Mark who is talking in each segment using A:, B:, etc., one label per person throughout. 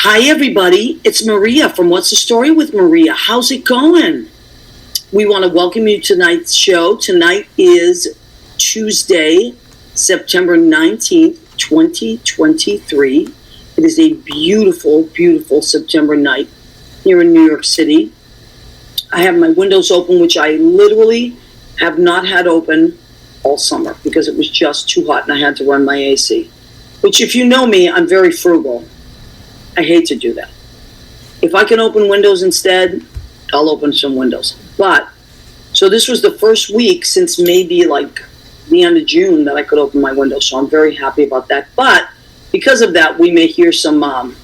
A: Hi, everybody. It's Maria from What's the Story with Maria. How's it going? We want to welcome you to tonight's show. Tonight is Tuesday, September 19th, 2023. It is a beautiful, beautiful September night here in New York City. I have my windows open, which I literally have not had open all summer because it was just too hot and I had to run my AC. Which, if you know me, I'm very frugal. I hate to do that. If I can open windows instead, I'll open some windows. But, so this was the first week since maybe like the end of June that I could open my windows. So I'm very happy about that. But because of that, we may hear some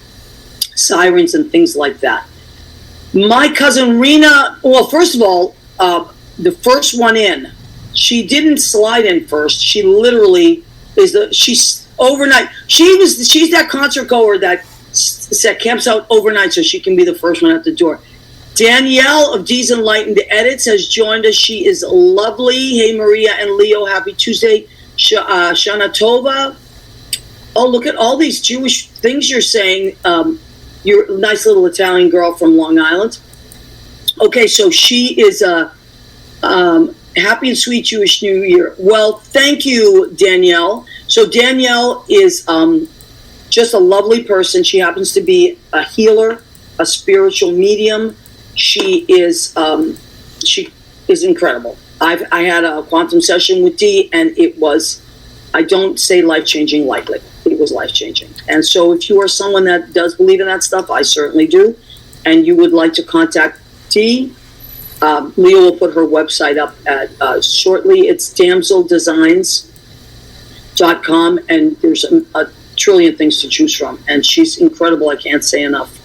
A: sirens and things like that. My cousin Rena, well, first of all, the first one in, she didn't slide in first. She literally she's overnight. She's that concert goer that camps out overnight so she can be the first one at the door. Danielle of D's Enlightened Edits has joined us. She is lovely. Hey, Maria and Leo, happy Tuesday. Shana Tovah. Oh, look at all these Jewish things you're saying. You're a nice little Italian girl from Long Island. Okay, so she is happy and sweet Jewish New Year. Well, thank you, Danielle. So Danielle is just a lovely person. She happens to be a healer, a spiritual medium. She is incredible. I had a quantum session with Dee, and it was, I don't say life-changing lightly. It was life-changing. And so if you are someone that does believe in that stuff, I certainly do, and you would like to contact Dee, Leo will put her website up at shortly. It's damseldesigns.com, and there's a trillion things to choose from, and she's incredible. I can't say enough.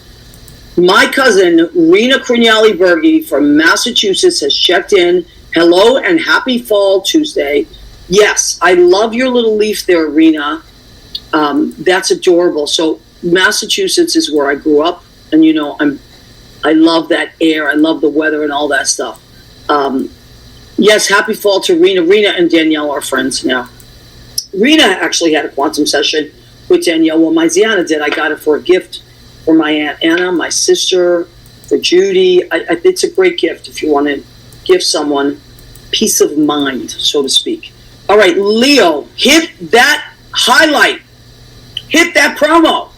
A: My cousin Rena Crignali Bergi from Massachusetts has checked in. Hello and happy fall Tuesday. Yes, I love your little leaf there, Rena. That's adorable. So Massachusetts is where I grew up, and I love that air. I love the weather and all that stuff. Yes, happy fall to Rena. Rena and Danielle are friends now. Rena actually had a quantum session with Danielle. Well, my Ziana did. I got it for a gift for my Aunt Anna, my sister, for Judy. It's a great gift if you want to give someone peace of mind, so to speak. All right, Leo, hit that highlight. Hit that promo.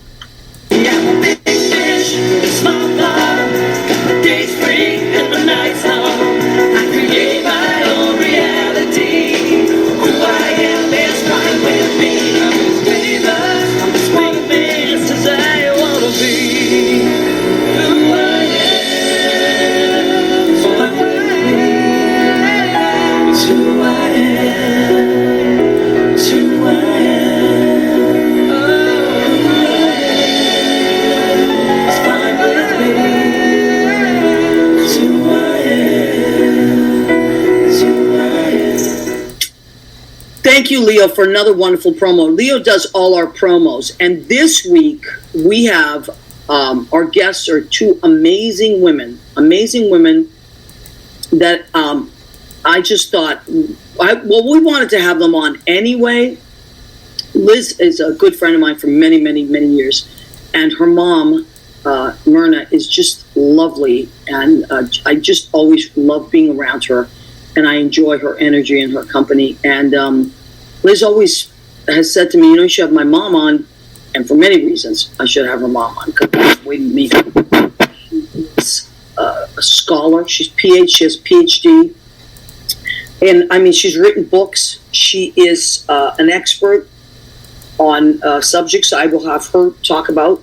A: Thank you, Leo, for another wonderful promo. Leo does all our promos. And this week, we have our guests are two amazing women that I just thought, we wanted to have them on anyway. Liz is a good friend of mine for many, many, many years. And her mom, Myrna, is just lovely. And I just always love being around her. And I enjoy her energy and her company. And Liz always has said to me, you should have my mom on. And for many reasons, I should have her mom on. Because she's waiting to meet her. She's a scholar. She has a PhD. And, she's written books. She is an expert on subjects I will have her talk about.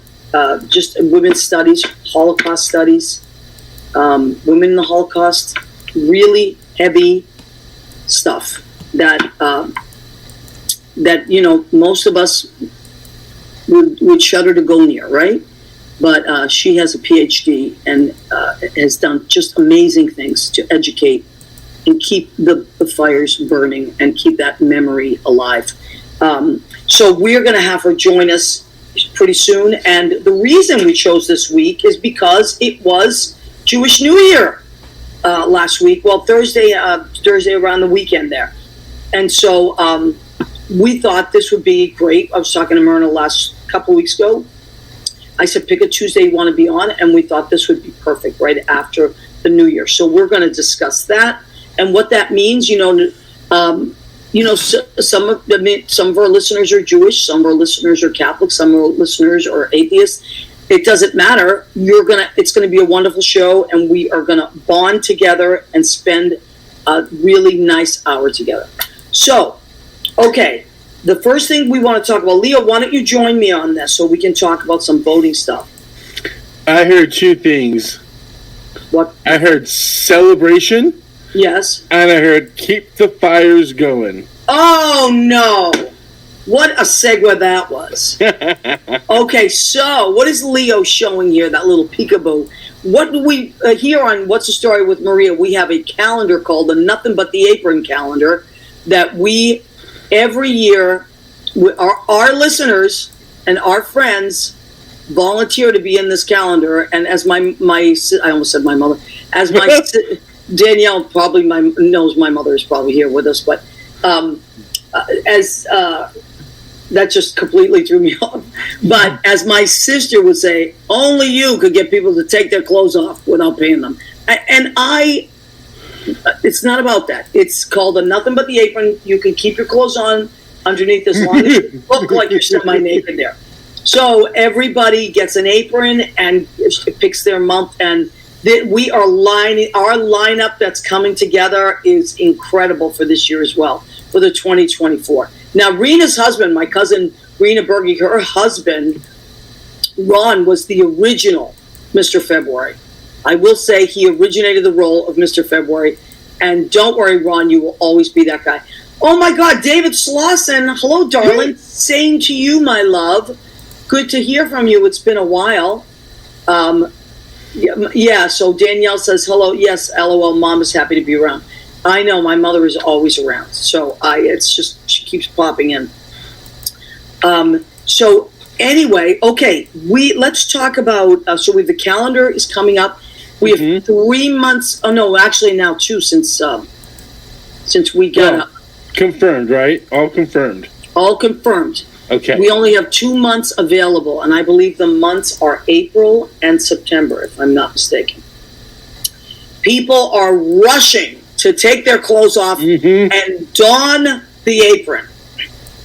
A: Just women's studies, Holocaust studies, women in the Holocaust, really heavy stuff that most of us would shudder to go near, right? But she has a PhD and has done just amazing things to educate and keep the fires burning and keep that memory alive. So we're going to have her join us pretty soon. And the reason we chose this week is because it was Jewish New Year last week. Well, Thursday around the weekend there. And so we thought this would be great. I was talking to Myrna last couple of weeks ago. I said, pick a Tuesday you want to be on, and we thought this would be perfect right after the New Year. So we're going to discuss that and what that means. Some of our listeners are Jewish, some of our listeners are Catholic, some of our listeners are atheists. It doesn't matter. It's going to be a wonderful show, and we are going to bond together and spend a really nice hour together. So, okay, the first thing we want to talk about, Leo, why don't you join me on this so we can talk about some voting stuff?
B: I heard two things.
A: What?
B: I heard celebration.
A: Yes.
B: And I heard keep the fires going.
A: Oh, no. What a segue that was. Okay, so what is Leo showing here, that little peekaboo? What do we, here on What's the Story with Maria, we have a calendar called the Nothing But the Apron calendar that we, every year, our listeners and our friends volunteer to be in this calendar. And as I almost said my mother, as my, Danielle probably knows my mother is probably here with us, but that just completely threw me off. But as my sister would say, only you could get people to take their clothes off without paying them. And it's not about that. It's called a Nothing But the Apron. You can keep your clothes on underneath as long as you look like you're semi-naked there. So everybody gets an apron and picks their month. And we are our lineup that's coming together is incredible for this year as well, for the 2024. Now, Rena's husband, my cousin Rena Berge, her husband, Ron, was the original Mr. February. I will say he originated the role of Mr. February. And don't worry, Ron, you will always be that guy. Oh, my God, David Slauson. Hello, darling. Same to you, my love. Good to hear from you. It's been a while. Yeah, so Danielle says, hello. Yes, LOL, Mom is happy to be around. I know, my mother is always around. So it's just, she keeps popping in. So anyway, okay, let's talk about, the calendar is coming up. We have 3 months, actually now 2 since we got
B: confirmed, right? All confirmed.
A: All confirmed.
B: Okay.
A: We only have 2 months available, and I believe the months are April and September, if I'm not mistaken. People are rushing to take their clothes off and don the apron.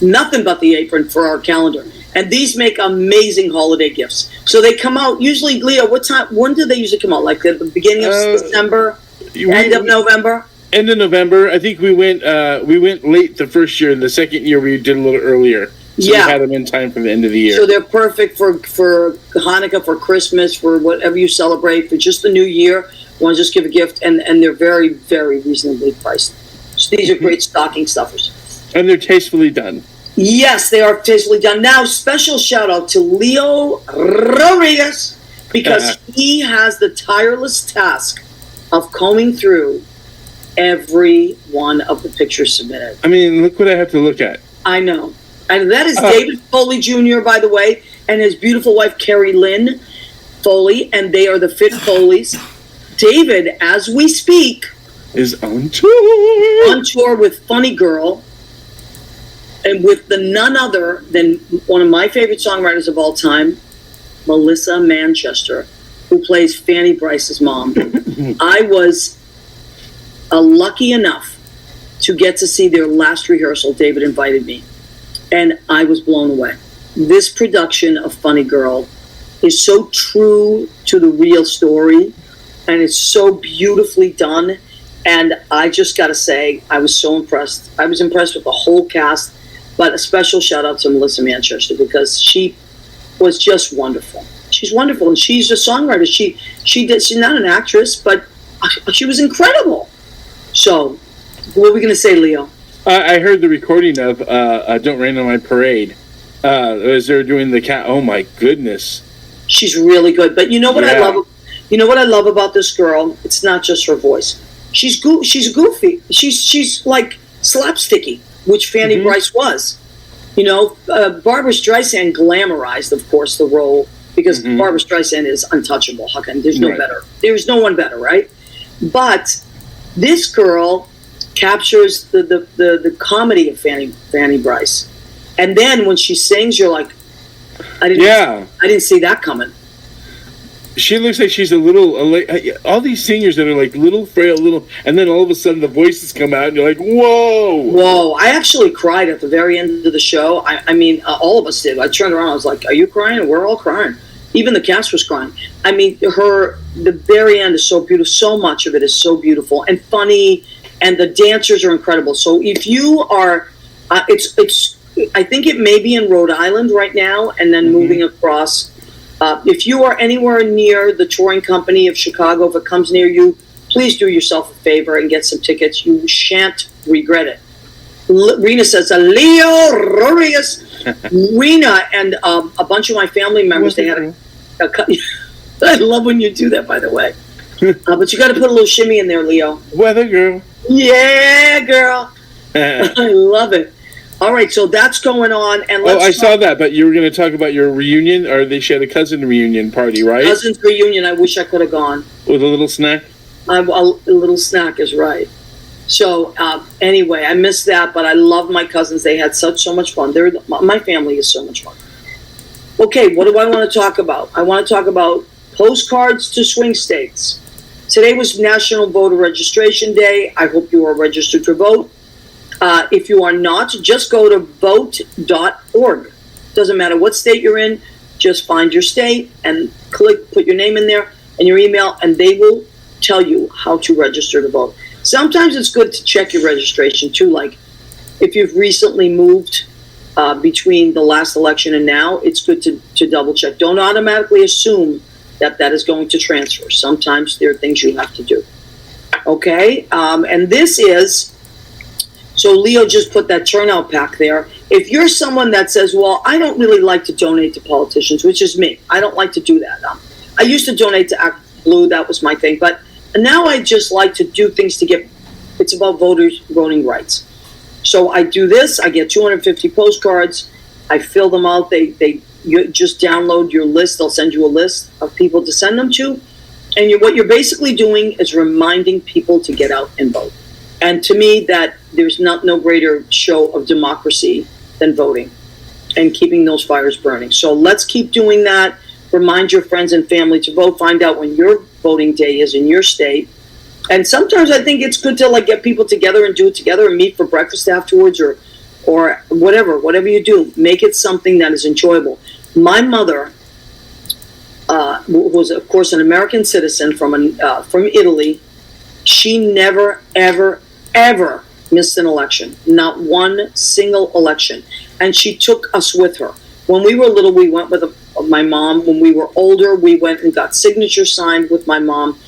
A: Nothing but the apron for our calendar. And these make amazing holiday gifts. So they come out, usually, Leo, when do they usually come out? Like at the beginning of December? End of November?
B: End of November. I think we went late the first year, and the second year we did a little earlier. So we had them in time for the end of the year.
A: So they're perfect for Hanukkah, for Christmas, for whatever you celebrate, for just the new year. You want to just give a gift, and they're very, very reasonably priced. So these are great stocking stuffers.
B: And they're tastefully done.
A: Yes, they are tastefully done. Now, special shout out to Leo Rodriguez, because he has the tireless task of combing through every one of the pictures submitted.
B: I mean, look what I have to look at.
A: I know. And that is David Foley Jr., by the way, and his beautiful wife, Carrie Lynn Foley, and they are the Fit Foleys. David, as we speak,
B: is on tour.
A: On tour with Funny Girl, and with none other than one of my favorite songwriters of all time, Melissa Manchester, who plays Fanny Bryce's mom. I was lucky enough to get to see their last rehearsal. David invited me, and I was blown away. This production of Funny Girl is so true to the real story, and it's so beautifully done. And I just got to say, I was so impressed. I was impressed with the whole cast, but a special shout out to Melissa Manchester, because she was just wonderful. She's wonderful, and she's a songwriter. She's not an actress, but she was incredible. So, what are we going to say, Leo?
B: I heard the recording of Don't Rain on My Parade. As they're doing the cat. Oh my goodness.
A: She's really good. But you know what I love? You know what I love about this girl? It's not just her voice. She's goofy. She's like slapsticky, which Fanny Bryce was. You know, Barbra Streisand glamorized, of course, the role, because Barbra Streisand is untouchable. How can there's no better? There's no one better, right? But this girl captures the comedy of Fanny Bryce, and then when she sings, you're like, I didn't see that coming.
B: She looks like she's all these seniors that are like little, frail, and then all of a sudden the voices come out and you're like, whoa.
A: Whoa. I actually cried at the very end of the show. I mean, all of us did. I turned around, I was like, are you crying? And we're all crying. Even the cast was crying. I mean, the very end is so beautiful. So much of it is so beautiful and funny, and the dancers are incredible. So if you are, I think it may be in Rhode Island right now, and then moving across. If you are anywhere near the touring company of Chicago, if it comes near you, please do yourself a favor and get some tickets. You shan't regret it. Rena says, Leo Rorius. Rena and a bunch of my family members, they had a I love when you do that, by the way. But you got to put a little shimmy in there, Leo.
B: Weather girl.
A: Yeah, girl. I love it. All right, so that's going on, and
B: I saw that. But you were going to talk about your reunion, or she had a cousin reunion party, right?
A: Cousin's reunion. I wish I could have gone
B: with a little snack.
A: A little snack is right. So anyway, I missed that, but I love my cousins. They had so much fun. My family is so much fun. Okay, what do I want to talk about? I want to talk about postcards to swing states. Today was National Voter Registration Day. I hope you are registered to vote. If you are not, just go to vote.org. Doesn't matter what state you're in, just find your state and put your name in there and your email, and they will tell you how to register to vote. Sometimes it's good to check your registration too, like if you've recently moved between the last election and now, it's good to double check. Don't automatically assume that is going to transfer. Sometimes there are things you have to do. Okay, and this is... So Leo just put that turnout pack there. If you're someone that says, well, I don't really like to donate to politicians, which is me. I don't like to do that. I used to donate to Act Blue. That was my thing. But now I just like to do things it's about voters' voting rights. So I do this. I get 250 postcards. I fill them out. You just download your list. They'll send you a list of people to send them to. And what you're basically doing is reminding people to get out and vote. And to me, that there's no greater show of democracy than voting and keeping those fires burning. So let's keep doing that. Remind your friends and family to vote. Find out when your voting day is in your state. And sometimes I think it's good to get people together and do it together and meet for breakfast afterwards or whatever you do. Make it something that is enjoyable. My mother was, of course, an American citizen from Italy. She never, ever missed an election, not one single election. And she took us with her. When we were little, we went with my mom. When we were older, we went and got signatures signed with my mom.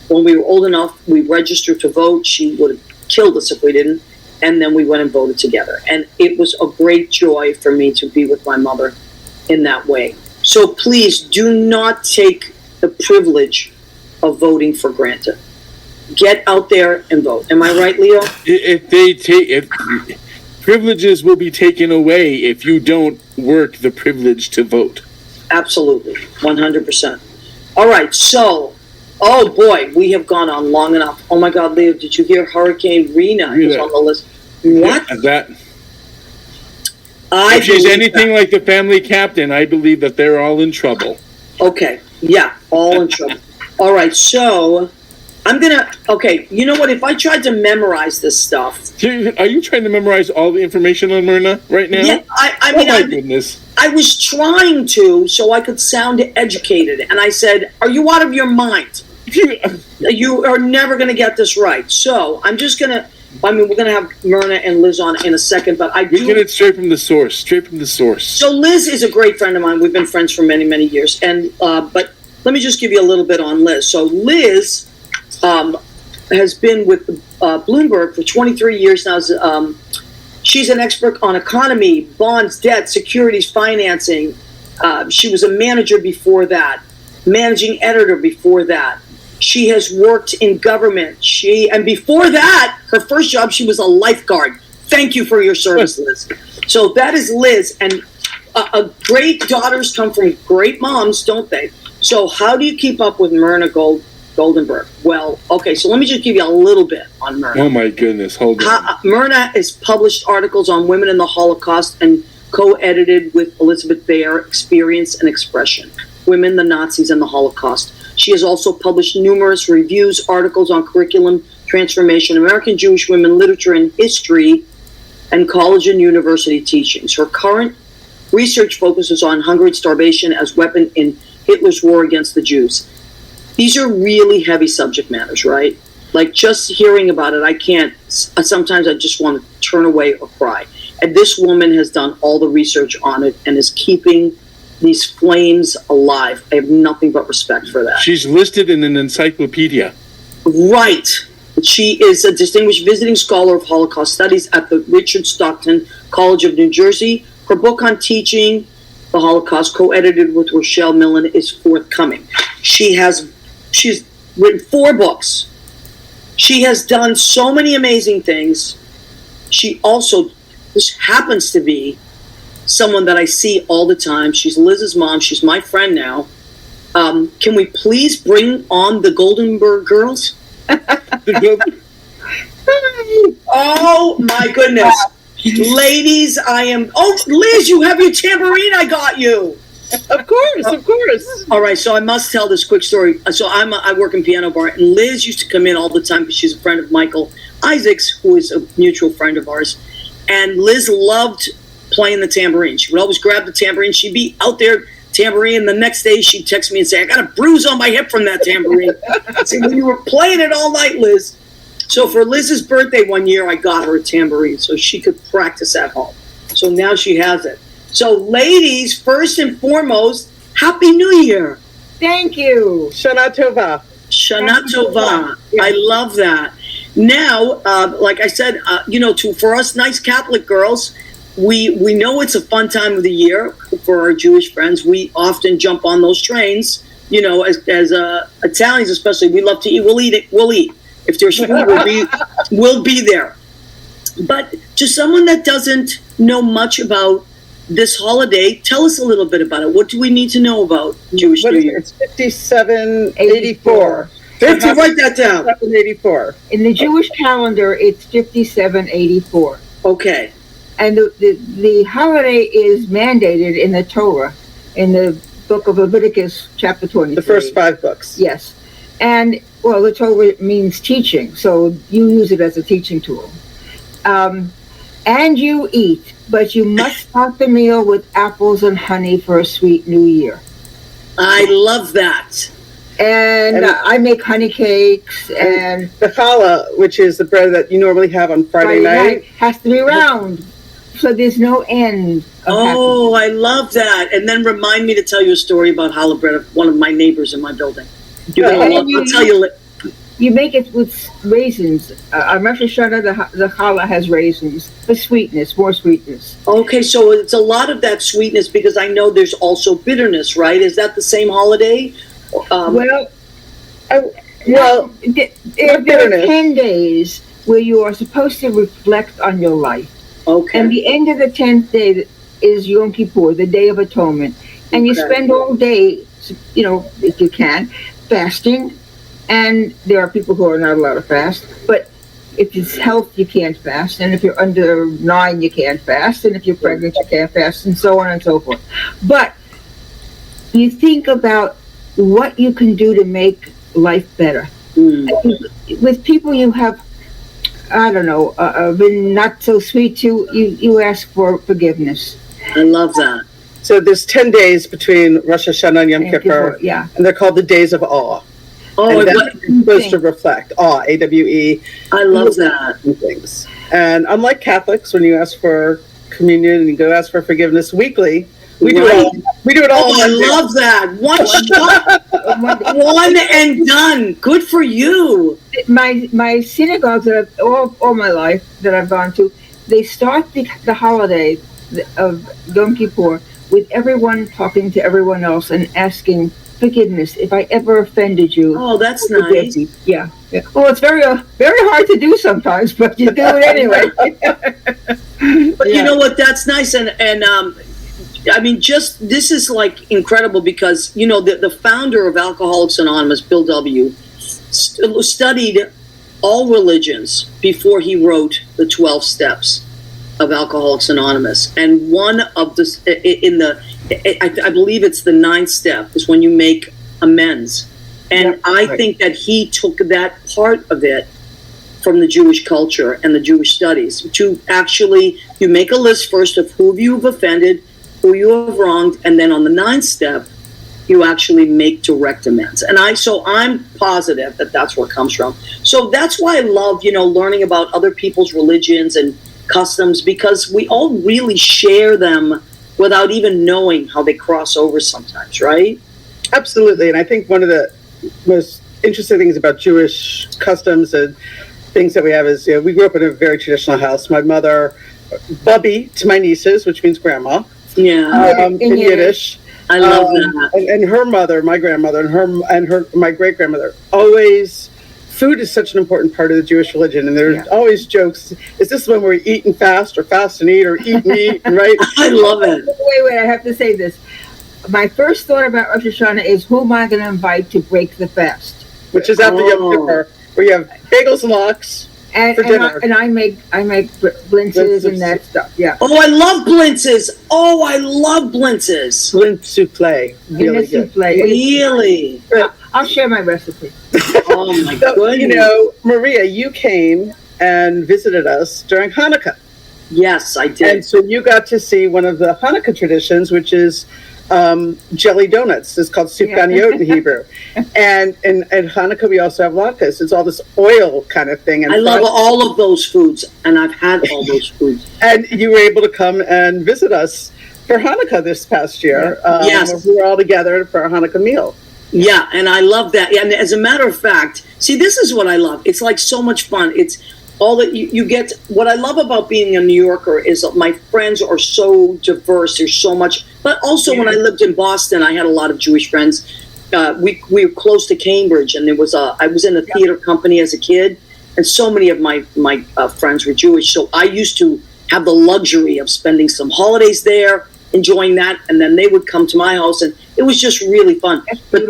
A: When we were old enough, we registered to vote. She would have killed us if we didn't. And then we went and voted together. And it was a great joy for me to be with my mother in that way. So please do not take the privilege of voting for granted. Get out there and vote. Am I right, Leo?
B: If privileges will be taken away if you don't work the privilege to vote.
A: Absolutely, 100%. All right, so, oh boy, we have gone on long enough. Oh my God, Leo, did you hear Hurricane Rena is on the list? What?
B: Yeah, if she's anything like the family captain, I believe that they're all in trouble.
A: Okay, yeah, all in trouble. All right, so... you know what? If I tried to memorize this stuff...
B: Are you trying to memorize all the information on Myrna right now?
A: Yeah,
B: goodness.
A: I was trying to so I could sound educated. And I said, are you out of your mind? You are never going to get this right. So I'm just going to... we're going to have Myrna and Liz on in a second, but I do...
B: You get it straight from the source. So
A: Liz is a great friend of mine. We've been friends for many, many years. And but let me just give you a little bit on Liz. So Liz... has been with Bloomberg for 23 years now. She's an expert on economy, bonds, debt, securities, financing. She was a manager before that, managing editor before that. She has worked in government. And before that, her first job, she was a lifeguard. Thank you for your service, Liz. So that is Liz. And great daughters come from great moms, don't they? So how do you keep up with Myrna Goldenberg? Well, okay, so let me just give you a little bit on Myrna.
B: Oh my goodness, hold on.
A: Myrna has published articles on women in the Holocaust and co-edited with Elizabeth Baer, Experience and Expression, Women, the Nazis, and the Holocaust. She has also published numerous reviews, articles on curriculum transformation, American Jewish women, literature and history, and college and university teachings. Her current research focuses on hunger and starvation as weapon in Hitler's war against the Jews. These are really heavy subject matters, right? Like, just hearing about it, I can't, sometimes I just want to turn away or cry. And this woman has done all the research on it and is keeping these flames alive. I have nothing but respect for that.
B: She's listed in an encyclopedia.
A: Right. She is a distinguished visiting scholar of Holocaust studies at the Richard Stockton College of New Jersey. Her book on teaching the Holocaust, co-edited with Rochelle Millen, is forthcoming. She's written 4 books. She has done so many amazing things. She also just happens to be someone that I see all the time. She's Liz's mom. She's my friend now. Can we please bring on the Goldenberg girls? Oh my goodness. Ladies, Liz, you have your tambourine. I got you.
C: Of course.
A: All right, so I must tell this quick story. So I work in piano bar, and Liz used to come in all the time because she's a friend of Michael Isaacs, who is a mutual friend of ours. And Liz loved playing the tambourine. She would always grab the tambourine. She'd be out there tambourine. The next day, she'd text me and say, I got a bruise on my hip from that tambourine. I said, well, you were playing it all night, Liz. So for Liz's birthday one year, I got her a tambourine so she could practice at home. So now she has it. So ladies, first and foremost, Happy New Year.
C: Thank you. Shana Tovah.
A: Shana Tovah.
C: Yeah.
A: I love that. Now, like I said, for us nice Catholic girls, we know it's a fun time of the year for our Jewish friends. We often jump on those trains, as Italians especially, we love to eat. We'll eat. If there's food, we'll be there. But to someone that doesn't know much about this holiday, tell us a little bit about it. What do we need to know about Jewish New Year?
C: It's 5784.
A: Write that down.
C: 5784. In the Jewish calendar, it's 5784.
A: Okay.
C: And the holiday is mandated in the Torah, in the book of Leviticus, chapter 23.
D: The first 5 books.
C: Yes. And, the Torah means teaching, so you use it as a teaching tool. And you eat, but you must start the meal with apples and honey for a sweet new year.
A: I love that.
C: And I make honey cakes, and
D: the challah, which is the bread that you normally have on Friday night,
C: has to be round, so there's no end of
A: happiness. I love that. And then remind me to tell you a story about challah bread of one of my neighbors in my building. I'll tell you.
C: You make it with raisins. On Rosh Hashanah, the challah has raisins for sweetness, more sweetness.
A: Okay, so it's a lot of that sweetness, because I know there's also bitterness, right? Is that the same holiday?
C: There are 10 days where you are supposed to reflect on your life.
A: Okay.
C: And the end of the 10th day is Yom Kippur, the Day of Atonement. And you spend all day, if you can, fasting. And there are people who are not allowed to fast. But if it's health, you can't fast. And if you're under 9, you can't fast. And if you're pregnant, you can't fast, and so on and so forth. But you think about what you can do to make life better. With people you have, been not so sweet to, you ask for forgiveness.
A: I love that.
D: So there's 10 days between Rosh Hashanah and Yom Kippur, and they're called the days of awe.
A: Oh,
D: and that's supposed to reflect awe, AWE.
A: I love that.
D: Things. And unlike Catholics, when you ask for communion and you go ask for forgiveness weekly, we do it all.
A: I love that. One shot, one and done. Good for you.
C: My synagogues that all my life that I've gone to, they start the holiday of Yom Kippur with everyone talking to everyone else and asking forgiveness if I ever offended you.
A: Oh, that's nice.
C: Yeah. Well, it's very hard to do sometimes, but you do it anyway.
A: But you know what? That's nice, and I mean, this is like incredible, because the founder of Alcoholics Anonymous, Bill W., studied all religions before he wrote the 12 steps. of Alcoholics Anonymous, and one of the I believe it's the 9th step is when you make amends, and I think that he took that part of it from the Jewish culture and the Jewish studies to actually, you make a list first of who you've offended, who you have wronged, and then on the 9th step, you actually make direct amends. And I'm positive that that's where it comes from. So that's why I love, learning about other people's religions and customs, because we all really share them without even knowing how they cross over sometimes, right?
D: Absolutely. And I think one of the most interesting things about Jewish customs and things that we have is, we grew up in a very traditional house. My mother, Bubby to my nieces, which means grandma.
A: Yeah.
D: In Yiddish.
A: I love that.
D: And her mother, my grandmother, and my great grandmother, always, food is such an important part of the Jewish religion. And there's always jokes. Is this when we're eat and fast, or fast and eat, or eat and eat, right?
A: I love it.
C: Wait, I have to say this. My first thought about Rosh Hashanah is, who am I going to invite to break the fast?
D: Which is after Yom Kippur, where you have bagels and lox for dinner.
C: I make blintzes and that stuff. Yeah.
A: Oh, I love blintzes.
D: Blintz souffle, really good.
A: Really?
C: I'll share my recipe.
A: Oh my goodness.
D: Maria, you came and visited us during Hanukkah.
A: Yes, I did.
D: And so you got to see one of the Hanukkah traditions, which is jelly donuts. It's called sufganiyot in Hebrew. And at Hanukkah, we also have latkes. It's all this oil kind of thing. And
A: I love all of those foods, and I've had all those foods.
D: And you were able to come and visit us for Hanukkah this past year.
A: Yes.
D: We were all together for a Hanukkah meal.
A: Yeah, and I love that. And as a matter of fact, see, this is what I love. It's like so much fun. It's all that you get. What I love about being a New Yorker is that my friends are so diverse. There's so much. But also when I lived in Boston, I had a lot of Jewish friends. We were close to Cambridge, and I was in a theater company as a kid, and so many of my friends were Jewish. So I used to have the luxury of spending some holidays there, enjoying that, and then they would come to my house, and it was just really fun. But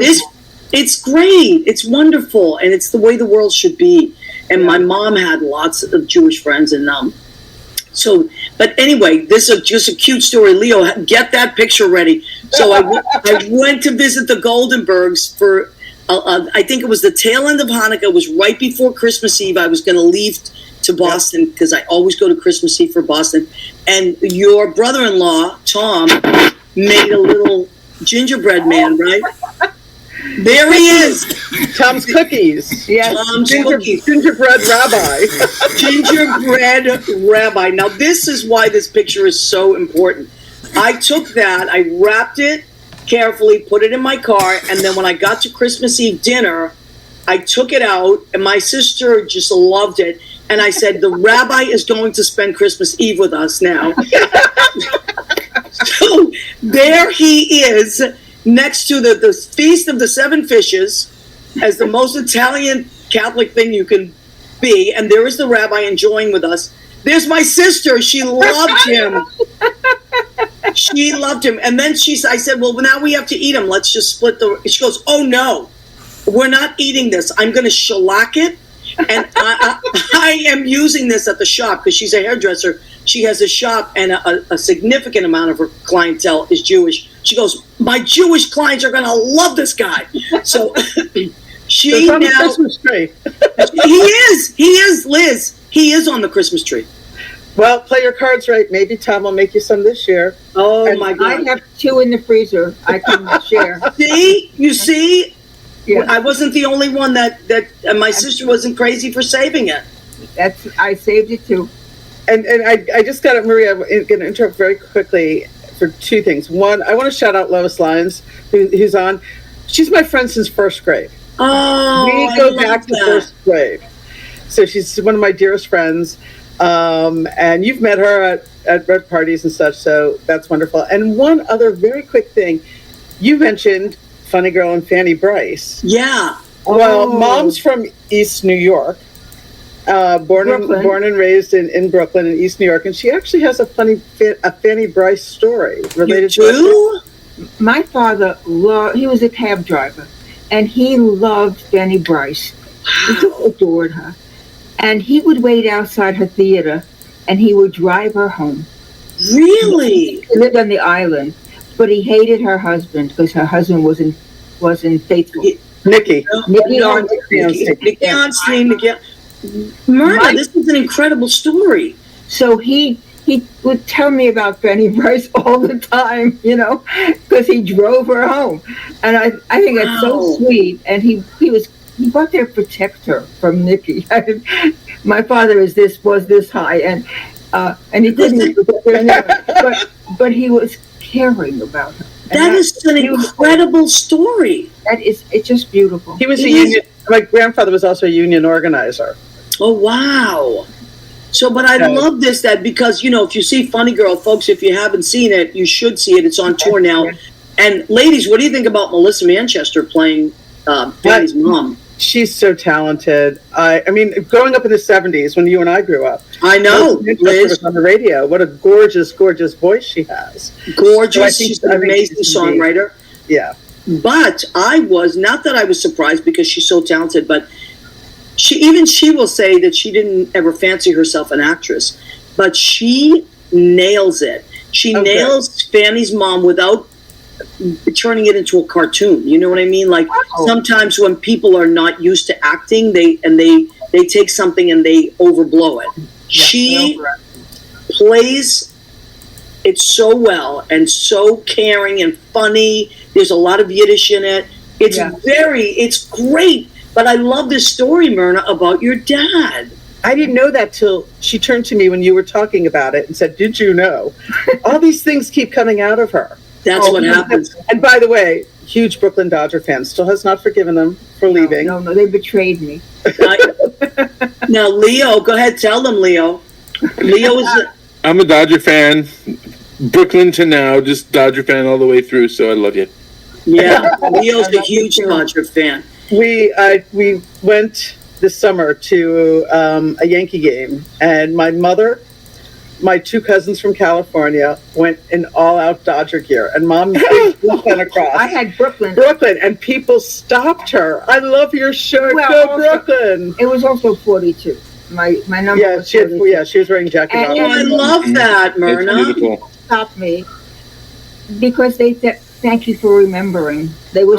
A: it's great. It's wonderful, and it's the way the world should be. And my mom had lots of Jewish friends, and but anyway, this is just a cute story. Leo, get that picture ready. So I went to visit the Goldenbergs for, I think it was the tail end of Hanukkah. It was right before Christmas Eve. I was going to leave to Boston because I always go to Christmas Eve for Boston. And your brother-in-law, Tom, made a little gingerbread man, right? There he is.
D: Tom's cookies.
C: Yes.
A: Tom's cookies.
D: Gingerbread rabbi.
A: Gingerbread rabbi. Now, this is why this picture is so important. I took that, I wrapped it carefully, put it in my car, and then when I got to Christmas Eve dinner, I took it out, and my sister just loved it. And I said, the rabbi is going to spend Christmas Eve with us now. So there he is, next to the Feast of the Seven Fishes, as the most Italian Catholic thing you can be. And there is the rabbi enjoying with us. There's my sister. She loved him. She loved him. And then I said, well, now we have to eat him. Let's just split she goes, oh, no, we're not eating this. I'm going to shellac it. And I am using this at the shop because she's a hairdresser. She has a shop, and a significant amount of her clientele is Jewish. She goes, my Jewish clients are going to love this guy. So she
D: on
A: now,
D: the Christmas tree.
A: He is, Liz. He is on the Christmas tree.
D: Well, play your cards right. Maybe Tom will make you some this year.
A: Oh, my God.
C: I have 2 in the freezer I can share.
A: See? You see?
C: Yeah.
A: I wasn't the only one that my sister wasn't crazy for saving it.
C: I saved it too.
D: And I just got it, Maria. I'm going to interrupt very quickly for 2 things. One, I want to shout out Lois Lyons, who's on. She's my friend since first grade.
A: Oh,
D: we go back to first grade. So she's one of my dearest friends. And you've met her at red parties and such, so that's wonderful. And one other very quick thing. You mentioned Funny Girl and Fanny Bryce.
A: Yeah.
D: Well, Mom's from East New York, born and raised in Brooklyn in East New York, and she actually has a Fanny Bryce story related to
A: her.
C: My father he was a cab driver, and he loved Fanny Bryce. He just adored her. And he would wait outside her theater and he would drive her home.
A: Really?
C: He lived on the island, but he hated her husband because her husband wasn't faithful.
D: Nikki.
C: Nikki
D: Arnstein.
A: Myrna, this is an incredible story.
C: So he would tell me about Fanny Bryce all the time, because he drove her home, and I think that's so sweet. And he bought there to protect her from Nikki. My father was this high, and he didn't, but he was caring about her.
A: That is an incredible story.
C: It's just beautiful.
D: He was a union. My grandfather was also a union organizer.
A: Oh, wow. So, but I love this, because, if you see Funny Girl, folks, if you haven't seen it, you should see it. It's on tour now. And ladies, what do you think about Melissa Manchester playing Fanny's mom?
D: She's so talented. I mean, growing up in the 70s when you and I grew up.
A: I know, Liz.
D: Was on the radio. What a gorgeous, gorgeous voice she has.
A: Gorgeous. She's an amazing songwriter.
D: Yeah.
A: But not that I was surprised because she's so talented, but she will say that she didn't ever fancy herself an actress, but she nails it. She nails Fanny's mom without turning it into a cartoon. You know what I mean? Like sometimes when people are not used to acting, they take something and they overblow it. She plays it so well and so caring and funny. There's a lot of Yiddish in it. It's great. But I love this story, Myrna, about your dad.
D: I didn't know that till she turned to me when you were talking about it and said, "Did you know?" All these things keep coming out of her.
A: That's what happens.
D: And by the way, huge Brooklyn Dodger fan. Still has not forgiven them for leaving.
C: No, they betrayed me.
A: Now, Leo, go ahead. Tell them, Leo. Leo is...
B: I'm a Dodger fan. Brooklyn to now, just Dodger fan all the way through, so I love you.
A: Yeah, Leo's a huge Dodger fan.
D: We went this summer to a Yankee game, and my mother, my two cousins from California, went in all-out Dodger gear, and Mom went across.
C: I had Brooklyn,
D: and people stopped her. "I love your shirt, go Brooklyn!"
C: It was also 42. My number was 42.
D: She was wearing Jackie Robinson.
A: I love that, Myrna.
C: Stopped me because they said, "Thank you for remembering." They were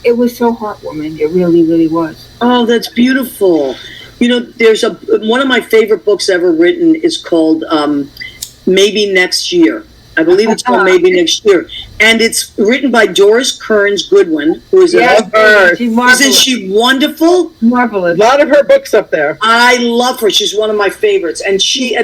C: it was so heartwarming. It really, really was.
A: Oh, that's beautiful. There's one of my favorite books ever written is called Maybe Next Year. I believe it's called Maybe Next Year. And it's written by Doris Kearns Goodwin, who is isn't she wonderful?
C: Marvelous.
D: A lot of her books up there.
A: I love her. She's one of my favorites. And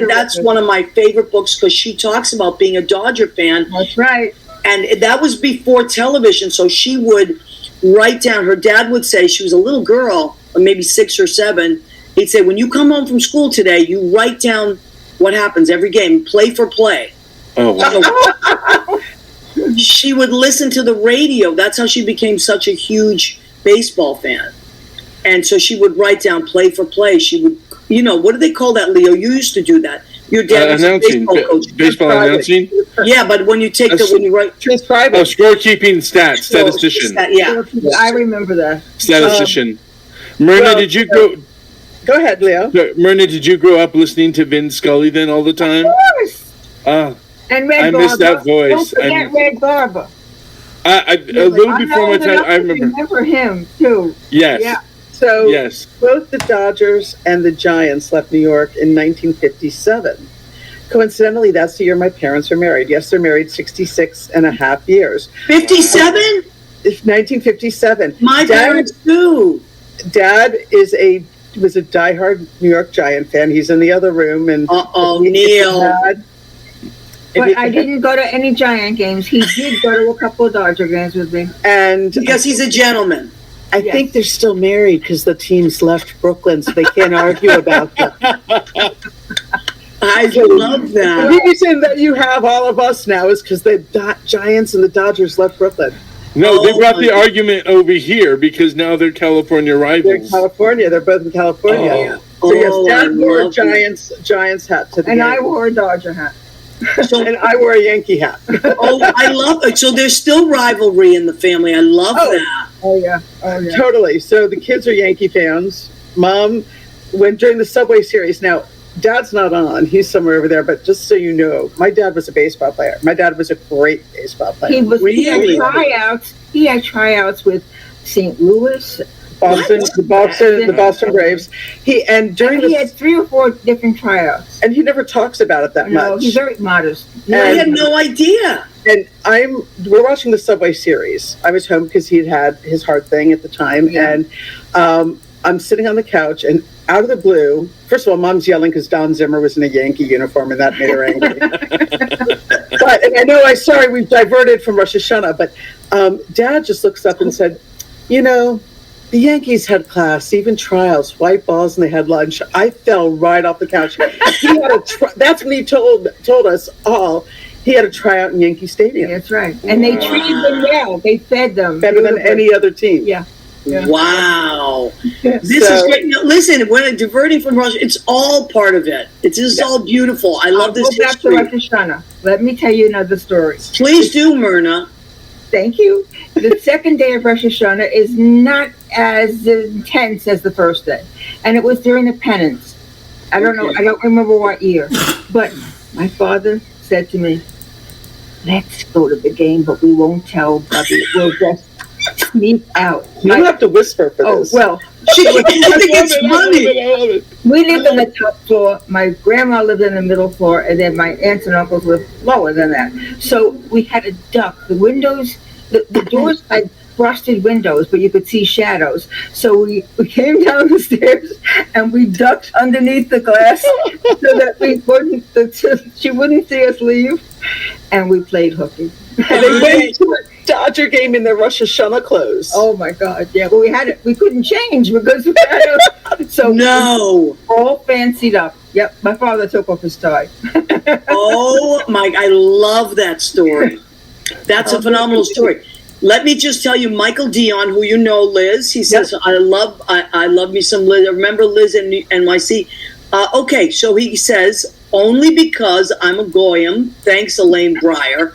A: that's one of my favorite books because she talks about being a Dodger fan.
C: That's right.
A: And that was before television, so she would write down, her dad would say, she was a little girl, or maybe 6 or 7, he'd say, "When you come home from school today, you write down what happens every game, play for play."
B: Oh, wow.
A: So she would listen to the radio. That's how she became such a huge baseball fan. And so she would write down play for play. She would, what do they call that, Leo? You used to do that. Your dad was
B: announcing,
A: a baseball coach.
B: Baseball announcing?
A: Yeah, but when you take when you write...
D: Transcribe
B: it. Scorekeeping stats, statistician.
A: Yeah.
C: I remember that.
B: Statistician. Myrna, did you go...
D: Go ahead, Leo.
B: Myrna, did you grow up listening to Vin Scully then all the time?
C: Of course. And Red Barber.
B: I miss that voice.
C: Don't forget Red Barber.
B: A little before my time, I remember.
C: Remember him, too.
B: Yes.
C: Yeah.
D: So both the Dodgers and the Giants left New York in 1957. Coincidentally, that's the year my parents were married. Yes, they're married 66 and a half years.
A: 57?
D: 1957.
A: My parents too.
D: Dad was a diehard New York Giant fan. He's in the other room. And
A: Neil.
C: But I didn't go to any Giant games. He did go to a couple of Dodger games with me.
D: And
A: because he's a gentleman.
D: I think they're still married because the teams left Brooklyn, so they can't argue about that.
A: I love that.
D: The reason that you have all of us now is because the Giants and the Dodgers left Brooklyn.
B: No, they brought the argument over here because now they're California rivals.
D: They're in California. They're both in California. So yes, Dad wore a Giants hat to the game.
C: I wore a Dodger hat.
D: And I wore a Yankee hat.
A: I love it. So there's still rivalry in the family. I love that.
C: Oh yeah.
D: Totally. So the kids are Yankee fans. Mom went during the Subway Series. Now, Dad's not on. He's somewhere over there. But just so you know, my dad was a baseball player. My dad was a great baseball player.
C: He had tryouts. He had tryouts with St. Louis,
D: the Boston Braves. He had
C: 3 or 4 different tryouts,
D: and he never talks about it that much.
C: No, he's very modest.
A: I had no idea.
D: And we're watching the Subway series. I was home because he'd had his heart thing at the time, and I'm sitting on the couch, and out of the blue, first of all, Mom's yelling because Don Zimmer was in a Yankee uniform, and that made her angry. But and I know, sorry, we've diverted from Rosh Hashanah, but Dad just looks up and said, the Yankees had class, even trials, white balls, and they had lunch. I fell right off the couch. That's when he told us all. He had a tryout in Yankee Stadium.
C: That's right. And they treated them well. They fed them.
D: Better than any other team.
C: Yeah.
A: Wow. This is great. Now, listen, we're diverting from Russia. It's all part of it. This is all beautiful. I love this history.
C: Go back to Rosh Hashanah. Let me tell you another story.
A: Please do, Myrna.
C: Thank you. The second day of Rosh Hashanah is not as intense as the first day. And it was during the penance. I don't know. I don't remember what year. But my father said to me, let's go to the game, but we won't tell Bubby. We'll just sneak out.
D: You don't have to whisper for this.
C: Oh, well.
A: I think it's funny.
C: We lived on the top floor. My grandma lived in the middle floor, and then my aunts and uncles lived lower than that. So we had a duck. The windows, the doors had frosted windows, but you could see shadows. So we came down the stairs, and we ducked underneath the glass so that she wouldn't see us leave. And we played hooky.
D: And they went to a Dodger game in their Rosh Hashanah clothes.
C: Oh my God! Yeah, but we couldn't change because we had so
A: no,
C: all fancied up. Yep, my father took off his tie.
A: Oh my! I love that story. That's a phenomenal story. Let me just tell you, Michael Dion, who you know, Liz. He says, "I love me some Liz. I remember Liz in NYC." Okay, so he says, only because I'm a goyim. Thanks, Elaine Breyer.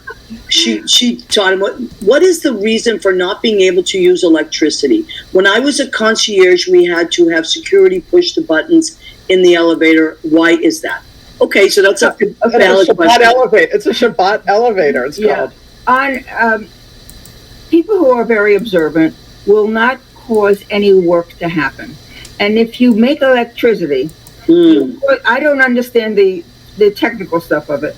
A: She taught him what is the reason for not being able to use electricity. When I was a concierge, we had to have security push the buttons in the elevator. Why is that? Okay, so that's a valid question.
D: It's a Shabbat elevator. It's called.
C: On people who are very observant will not cause any work to happen, and if you make electricity, I don't understand the technical stuff of it.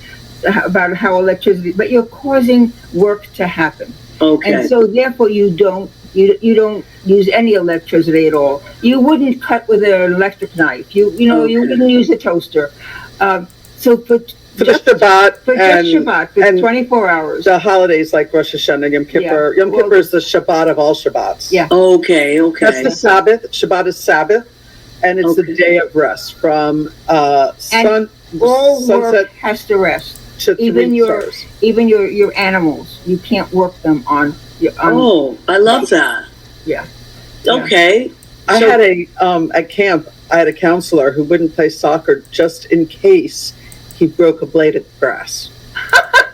C: About how electricity, but you're causing work to happen. Okay. And so therefore you don't use any electricity at all. You wouldn't cut with an electric knife. You wouldn't use a toaster. So for just Shabbat, for 24 hours.
D: The holidays like Rosh Hashanah, Yom Kippur. Yom Kippur is the Shabbat of all Shabbats.
C: Yeah.
A: Okay.
D: That's the Sabbath. Shabbat is Sabbath, and it's the day of rest from sunset.
C: Work has to rest. Even your animals, you can't work them on.
A: I love that.
C: Yeah.
A: Okay.
D: I had at camp. I had a counselor who wouldn't play soccer just in case he broke a blade of grass.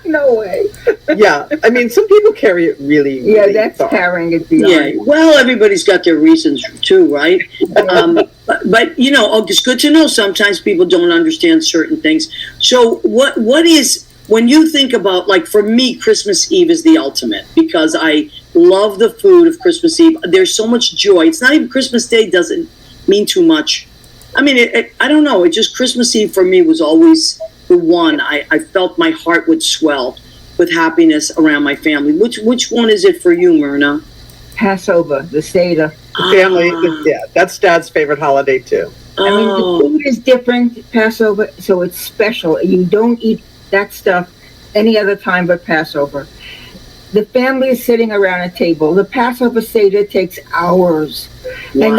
C: No way.
D: Yeah, I mean, some people carry it really
C: that's
D: far.
C: carrying it beyond.
A: Yeah, well, everybody's got their reasons too, right? But it's good to know sometimes people don't understand certain things. So what is, when you think about, like for me, Christmas Eve is the ultimate because I love the food of Christmas Eve. There's so much joy. It's not even Christmas Day doesn't mean too much. I mean, I don't know. It just, Christmas Eve for me was always the one. I felt my heart would swell with happiness around my family. Which one is it for you, Myrna?
C: Passover, the Seder.
D: Family, that's Dad's favorite holiday too.
C: I mean, the food is different, Passover, so it's special. You don't eat that stuff any other time but Passover. The family is sitting around a table. The Passover Seder takes hours.
A: Wow.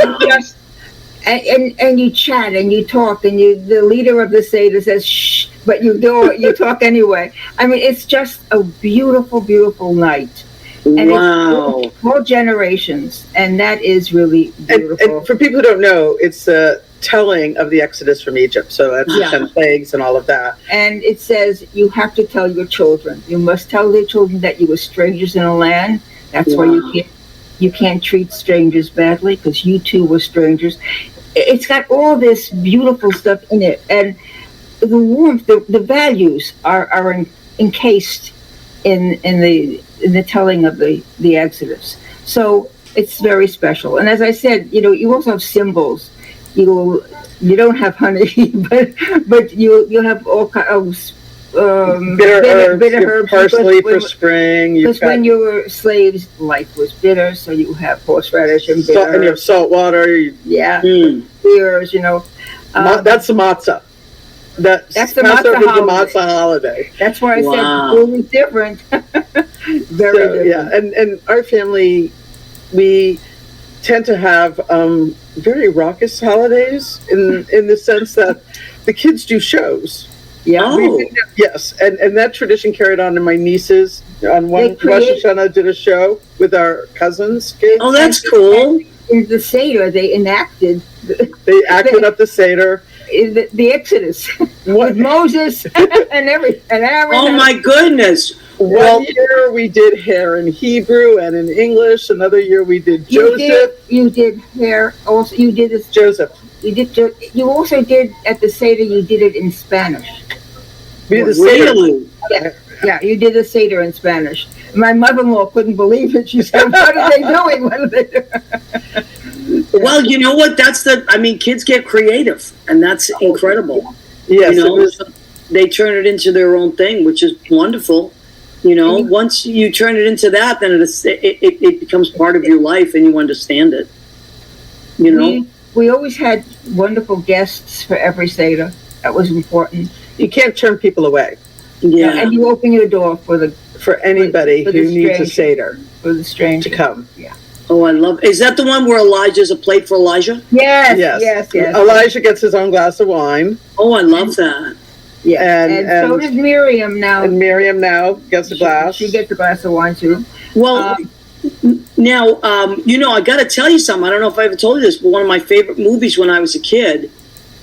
C: And you chat and you talk and the leader of the Seder says, shh, but you talk anyway. I mean, it's just a beautiful, beautiful night. And it's all generations, and that is really beautiful.
D: And for people who don't know, it's a telling of the Exodus from Egypt. So that's the 10 plagues and all of that.
C: And it says you have to tell your children. You must tell their children that you were strangers in a land. That's why you can't treat strangers badly, because you too were strangers. it's got all this beautiful stuff in it, and the warmth, the values are encased in the telling of the Exodus. So it's very special. And as I said, you also have symbols. You don't have honey, but you have all kinds of
D: bitter herbs, parsley for spring.
C: Because when you were slaves, life was bitter, so you have horseradish and bitter.
D: And you have salt water.
C: Yeah, beers.
D: That's the matzah. That's the matzah holiday.
C: That's why I said food is different. Very different.
D: Yeah, and our family, we tend to have very raucous holidays in the sense that the kids do shows.
C: Yeah.
A: Oh.
D: Yes, and that tradition carried on to my nieces. On one Rosh Hashanah did a show with our cousins' kids.
A: Oh, that's cool.
C: In the Seder, they enacted.
D: They acted up the Seder.
C: The Exodus with Moses and Aaron.
A: Oh my goodness!
D: One year we did hair in Hebrew and in English. Another year we did Joseph.
C: You did hair. Also, you did this.
D: Joseph.
C: You also did at the Seder. You did it in Spanish.
A: Really?
C: Yeah. You did the Seder in Spanish. My mother-in-law couldn't believe it. She said, "What are they doing? What are they doing?"
A: Well, you know what? Kids get creative, and that's incredible.
D: Yes,
A: they turn it into their own thing, which is wonderful. Once you turn it into that, then it becomes part of your life, and you understand it.
C: We always had wonderful guests for every Seder. That was important.
D: You can't turn people away.
A: Yeah,
C: and you open your door
D: for anybody who needs a Seder
C: for the stranger
D: to come.
C: Yeah.
A: Oh, I love. Is that the one where Elijah's a plate for Elijah?
C: Yes.
D: Elijah gets his own glass of wine.
A: Oh, I love that.
C: Yeah, and so does Miriam now.
D: And Miriam now gets a glass.
C: She gets a glass of wine too.
A: Well, now I got to tell you something. I don't know if I ever told you this, but one of my favorite movies when I was a kid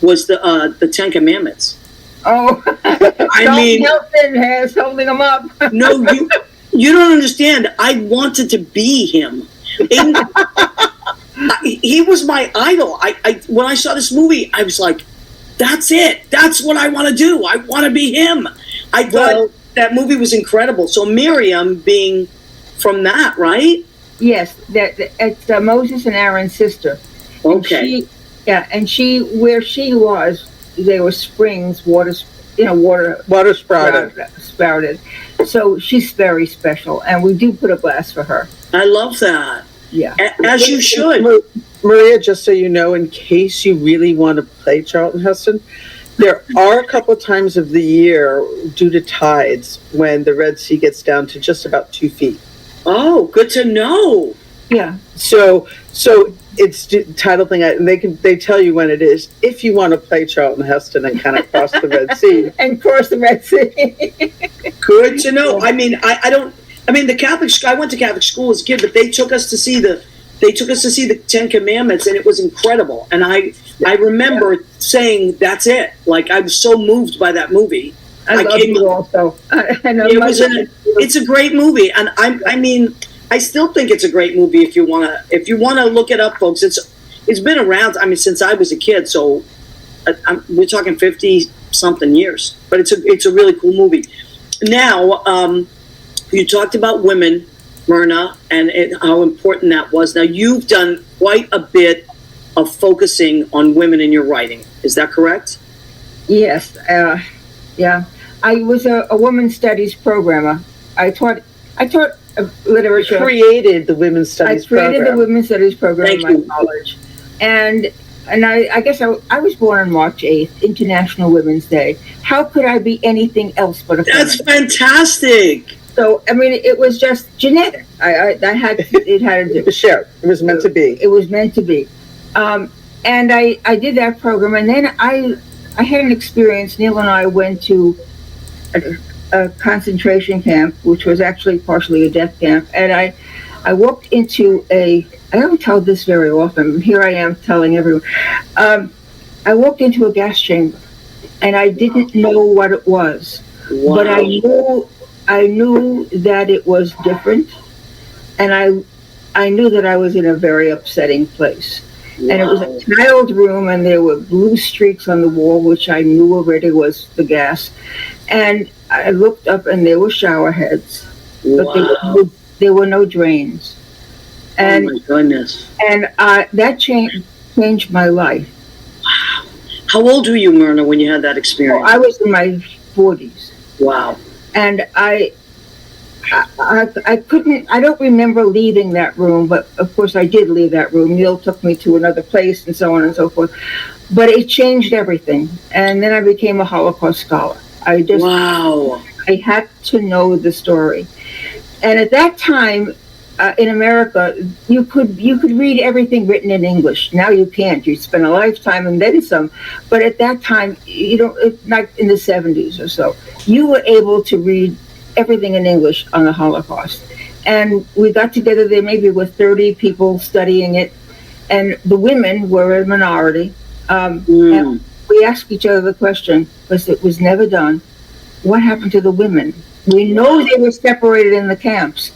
A: was the Ten Commandments.
C: Oh, Nelson has holding them up.
A: No, you don't understand. I wanted to be him. He was my idol. I when I saw this movie, I was like, "That's it. That's what I want to do. I want to be him." I thought that movie was incredible. So Miriam being from that, right?
C: Yes, it's Moses and Aaron's sister.
A: Okay.
C: And where she was, there were springs, water sprouted. So she's very special, and we do put a glass for her.
A: I love that.
C: Yeah.
A: As you should.
D: Maria, just so you know, in case you really want to play Charlton Heston, there are a couple times of the year, due to tides, when the Red Sea gets down to just about 2 feet.
A: Oh, good to know.
C: Yeah.
D: So it's tidal thing, and they tell you when it is, if you want to play Charlton Heston and kind of cross the Red Sea.
C: And cross the Red Sea.
A: Good to know. I mean, the Catholic. I went to Catholic school as a kid, but they took us to see the Ten Commandments, and it was incredible. And I remember saying, "That's it." Like, I was so moved by that movie.
C: I love you also. I know
A: it's a great movie, and I still think it's a great movie. If you wanna look it up, folks, it's been around. Since I was a kid, so we're talking 50-something years. But it's a really cool movie. Now, you talked about women, Myrna, and how important that was. Now, you've done quite a bit of focusing on women in your writing. Is that correct?
C: Yes. Yeah. I was a women's studies programmer. I taught literature.
D: Created the women's studies program.
C: I created the women's studies program in my college. And I guess I was born on March 8th, International Women's Day. How could I be anything else but a feminist?
A: That's fantastic.
C: So, it was just genetic. It
D: was shared. It was meant to be.
C: It was meant to be. And I did that program, and then I had an experience. Neil and I went to a concentration camp, which was actually partially a death camp, and I walked into I don't tell this very often, here I am telling everyone. I walked into a gas chamber, and I didn't know what it was. Wow. But I knew that it was different, and I knew that I was in a very upsetting place. And it was a tiled room, and there were blue streaks on the wall, which I knew already was the gas. And I looked up, and there were shower heads, but there were no drains. And,
A: oh my goodness!
C: And that changed my life.
A: Wow! How old were you, Myrna, when you had that experience?
C: Well, I was in my 40s.
A: Wow!
C: And I couldn't. I don't remember leaving that room, but of course I did leave that room. Neil took me to another place, and so on and so forth. But it changed everything. And then I became a Holocaust scholar.
A: Wow!
C: I had to know the story. And at that time, in America, you could read everything written in English. Now you can't. You spend a lifetime and then some. But at that time, not in the 70s or so, you were able to read everything in English on the Holocaust. And we got together there maybe with 30 people studying it. And the women were a minority. And we asked each other the question, because it was never done, what happened to the women? We know they were separated in the camps.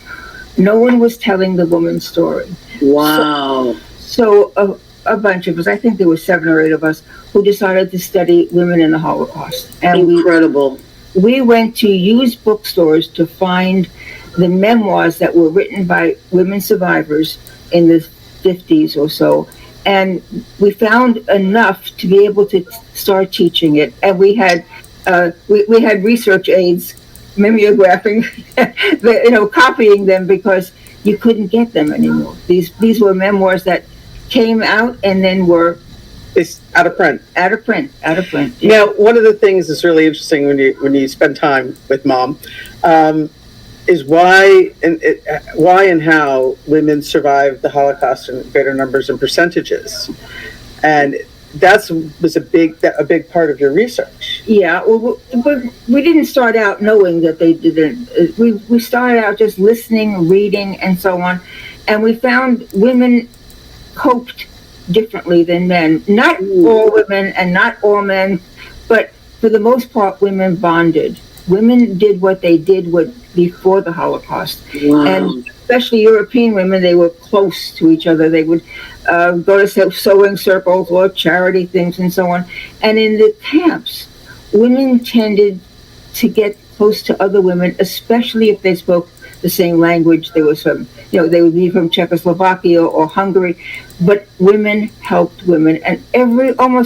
C: No one was telling the woman's story.
A: Wow.
C: So a bunch of us, I think there were 7 or 8 of us, who decided to study women in the Holocaust. And
A: incredible.
C: We went to used bookstores to find the memoirs that were written by women survivors in the 50s or so. And we found enough to be able to start teaching it. And we had research aides mimeographing, copying them, because you couldn't get them anymore. These were memoirs that came out and then were
D: out of print.
C: Out of print. Yeah.
D: Now, one of the things that's really interesting when you spend time with Mom is why and how women survived the Holocaust in greater numbers and percentages, and that was a big part of your research.
C: Yeah, well, but we didn't start out knowing that they didn't. We started out just listening, reading, and so on, and we found women coped differently than men. Not all women and not all men, but for the most part, women bonded. Women did what they did before the Holocaust.
A: Wow.
C: And especially European women, they were close to each other. They would go to sewing circles or charity things and so on. And in the camps, women tended to get close to other women, especially if they spoke the same language. They they would be from Czechoslovakia or Hungary, but women helped women. And everyone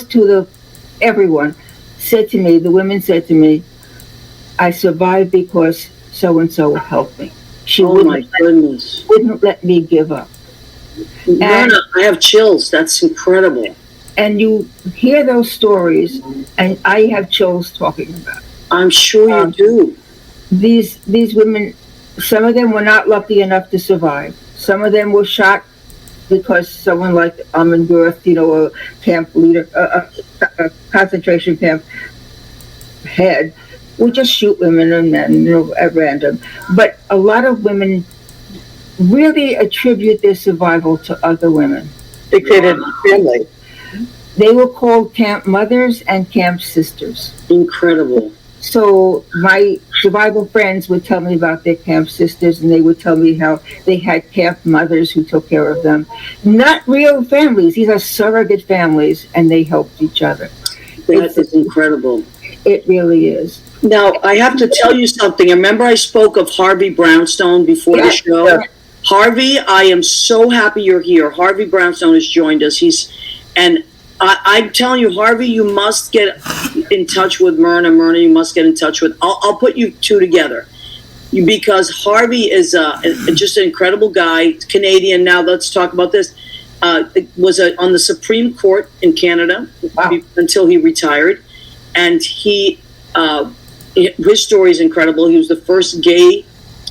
C: said to me, the women said to me, I survived because so-and-so helped me. She wouldn't let me give up.
A: Myrna, I have chills. That's incredible.
C: And you hear those stories, and I have chills talking about it.
A: I'm sure you do.
C: These women, some of them were not lucky enough to survive. Some of them were shot because someone like Almond Girth, a camp leader, a concentration camp head, would just shoot women and men, at random. But a lot of women really attribute their survival to other women.
D: They created a family.
C: They were called camp mothers and camp sisters.
A: Incredible.
C: So my survival friends would tell me about their camp sisters, and they would tell me how they had camp mothers who took care of them. Not real families. These are surrogate families, and they helped each other.
A: That is incredible.
C: It really is.
A: Now, I have to tell you something. Remember I spoke of Harvey Brownstone before the show? Yeah. Harvey, I am so happy you're here. Harvey Brownstone has joined us. I'm telling you, Harvey, you must get in touch with Myrna. Myrna, you must get in touch with. I'll put you two together, because Harvey is just an incredible guy. Canadian. Now let's talk about this. Was on the Supreme Court in Canada until he retired, and his story is incredible. He was the first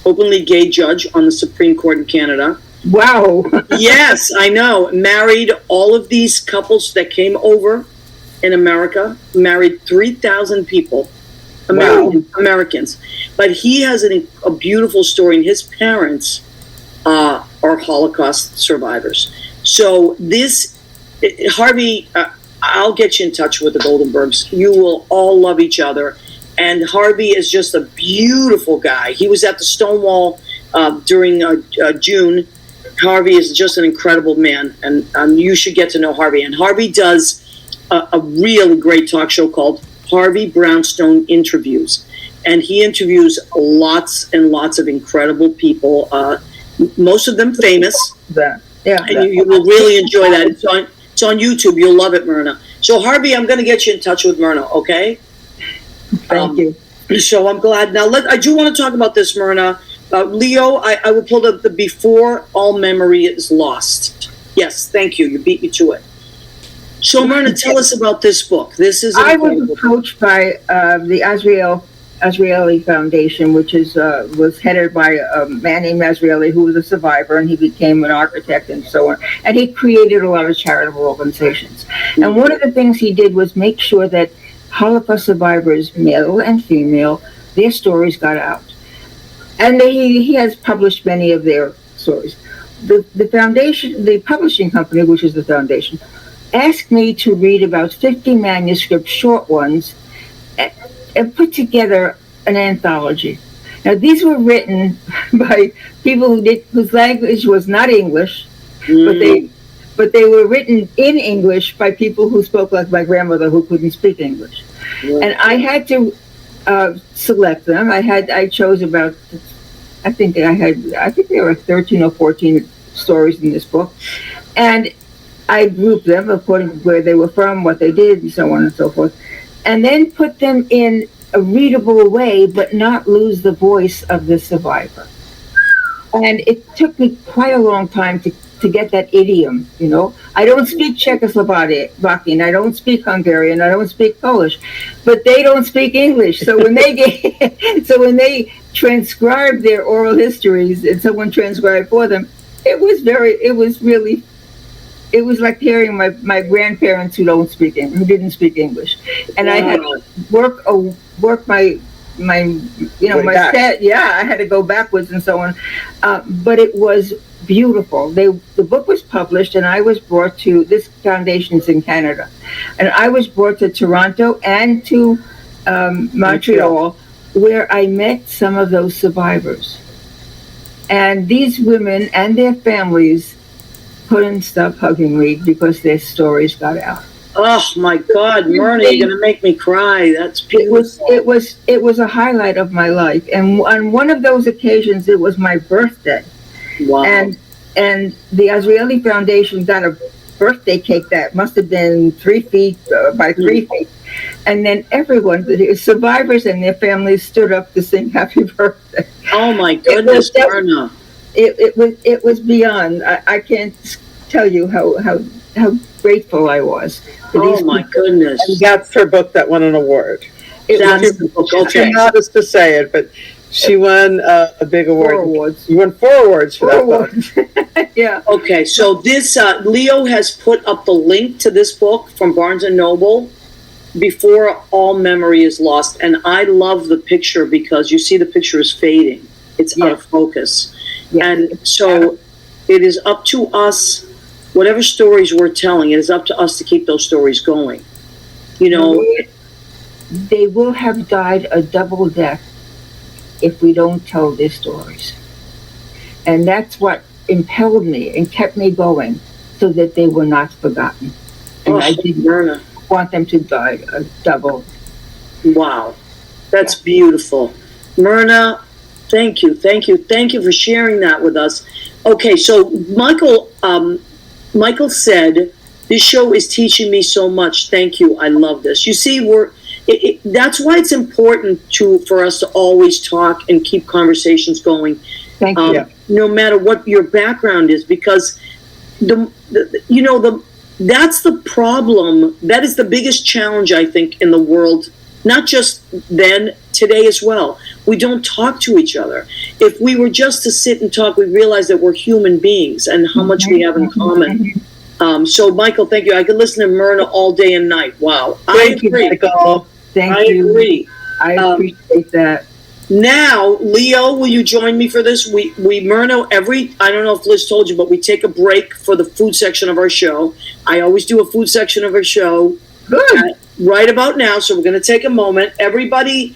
A: openly gay judge on the Supreme Court in Canada.
C: Wow.
A: Yes, I know. Married all of these couples that came over in America. Married 3,000 people, Americans. But he has a beautiful story, and his parents are Holocaust survivors. So Harvey, I'll get you in touch with the Goldenbergs. You will all love each other. And Harvey is just a beautiful guy. He was at the Stonewall during June Harvey is just an incredible man, and you should get to know Harvey. And Harvey does a really great talk show called Harvey Brownstone Interviews. And he interviews lots and lots of incredible people, most of them famous. And you will really enjoy that. It's on YouTube. You'll love it, Myrna. So, Harvey, I'm going to get you in touch with Myrna, okay?
C: Thank you.
A: So I'm glad. Now, I do want to talk about this, Myrna. Leo, I will pull up the Before All Memory is Lost. Yes, thank you. You beat me to it. So, Myrna, tell us about this book. This is.
C: I was approached by the Azrieli Foundation, which was headed by a man named Azrieli, who was a survivor, and he became an architect and so on. And he created a lot of charitable organizations. Mm-hmm. And one of the things he did was make sure that Holocaust survivors, male and female, their stories got out. And he has published many of their stories. The foundation, the publishing company, which is the foundation, asked me to read about 50 manuscripts, short ones, and put together an anthology. Now, these were written by people whose language was not English, but they were written in English by people who spoke like my grandmother, who couldn't speak English. And I had to select them. I chose about, I think there were 13 or 14 stories in this book, and I grouped them according to where they were from, what they did, and so on and so forth, and then put them in a readable way, but not lose the voice of the survivor. And it took me quite a long time to get that idiom, you know. I don't speak Czechoslovakian, I don't speak Hungarian, I don't speak Polish, but they don't speak English. So when they transcribed their oral histories and someone transcribed for them, it was like hearing my grandparents who didn't speak English, and I had to work my set. Yeah, I had to go backwards and so on, but it was beautiful. The book was published, and I was brought to this foundation's in Canada, and I was brought to Toronto and to Montreal, where I met some of those survivors, and these women and their families couldn't stop hugging me because their stories got out.
A: Oh my God, Myrna, you're gonna make me cry. That's beautiful.
C: It was a highlight of my life, and on one of those occasions, it was my birthday.
A: Wow!
C: And the Azrieli Foundation got a birthday cake that must have been 3 feet by 3 feet, and then everyone, the survivors and their families, stood up to sing "Happy Birthday."
A: Oh my goodness, Myrna!
C: It was beyond. I can't tell you how grateful I was.
A: Oh my goodness!
D: And that's her book that won an award.
A: That's the book. Okay,
D: I'm modest to say it, but she won a big award.
C: 4 awards.
D: You won 4 awards for that book.
C: Yeah.
A: Okay, so this Leo has put up the link to this book from Barnes and Noble, Before All Memory is Lost, and I love the picture because you see the picture is fading. It's out of focus.
C: Yes.
A: And so it is up to us, whatever stories we're telling, it is up to us to keep those stories going. You know,
C: they will have died a double death if we don't tell their stories. And that's what impelled me and kept me going, so that they were not forgotten. And I didn't want them to die a double.
A: Wow. That's beautiful. Myrna, thank you for sharing that with us. Okay, so Michael said, "This show is teaching me so much. Thank you. I love this." You see, that's why it's important for us to always talk and keep conversations going.
C: Thank you.
A: No matter what your background is, because that's the problem. That is the biggest challenge, I think, in the world. Not just then, today as well. We don't talk to each other. If we were just to sit and talk, we realize that we're human beings and how much we have in common. So, Michael, thank you. I could listen to Myrna all day and night. Wow.
D: Thank you, Michael.
C: Thank you.
A: I agree.
C: I appreciate that.
A: Now, Leo, will you join me for this? We Myrna, I don't know if Liz told you, but we take a break for the food section of our show. I always do a food section of our show.
C: Good.
A: Right about now, so we're going to take a moment. Everybody,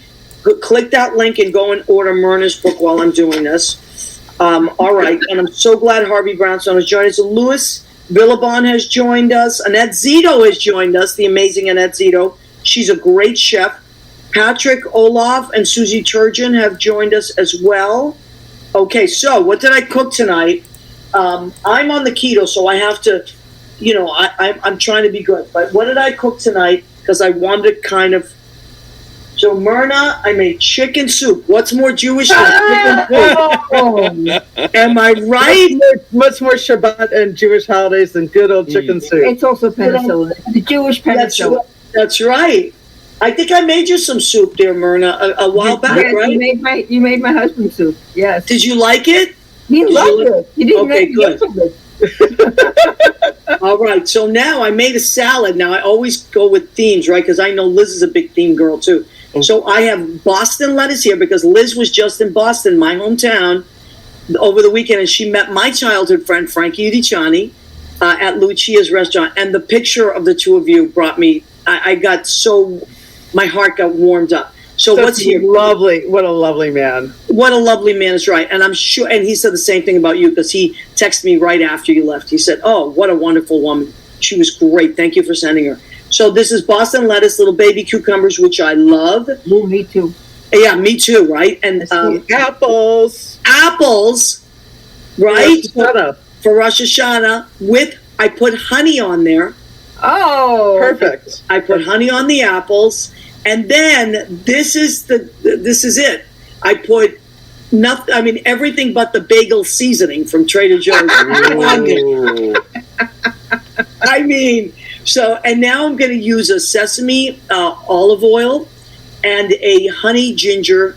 A: click that link and go and order Myrna's book while I'm doing this. All right, and I'm so glad Harvey Brownstone has joined us. Louis Villabon has joined us. Annette Zito has joined us, the amazing Annette Zito. She's a great chef. Patrick Olaf and Susie Turgeon have joined us as well. Okay, so what did I cook tonight? I'm on the keto, so I have to, I'm trying to be good. But what did I cook tonight? Because I wanted to kind of. So, Myrna, I made chicken soup. What's more Jewish than chicken soup? Am I right?
D: Much more Shabbat and Jewish holidays than good old chicken soup.
C: It's also penicillin. The Jewish penicillin.
A: That's right. I think I made you some soup there, Myrna, a while back, right?
C: You made my husband soup. Yes.
A: Did you like it?
C: He loved it. He didn't
A: okay,
C: good.
A: All right. So now I made a salad. Now I always go with themes, right? Because I know Liz is a big theme girl too. So I have Boston lettuce here because Liz was just in Boston, my hometown, over the weekend, and she met my childhood friend Frankie Udiciani at Lucia's restaurant. And the picture of the two of you brought me. I got my heart got warmed up. So what's here?
D: Lovely. What a lovely man.
A: What a lovely man is right. And I'm sure, and he said the same thing about you because he texted me right after you left. He said, "Oh, what a wonderful woman. She was great. Thank you for sending her." So this is Boston lettuce, little baby cucumbers, which I love.
C: Ooh, me too.
A: Yeah, me too, right? And
D: apples.
A: Apples, right?
D: For
A: Rosh Hashanah. I put honey on there.
C: Oh,
D: perfect.
A: I put honey on the apples. And then this is it. I put nothing. I mean, everything but the bagel seasoning from Trader Joe's. I mean, and now I'm going to use a sesame olive oil and a honey ginger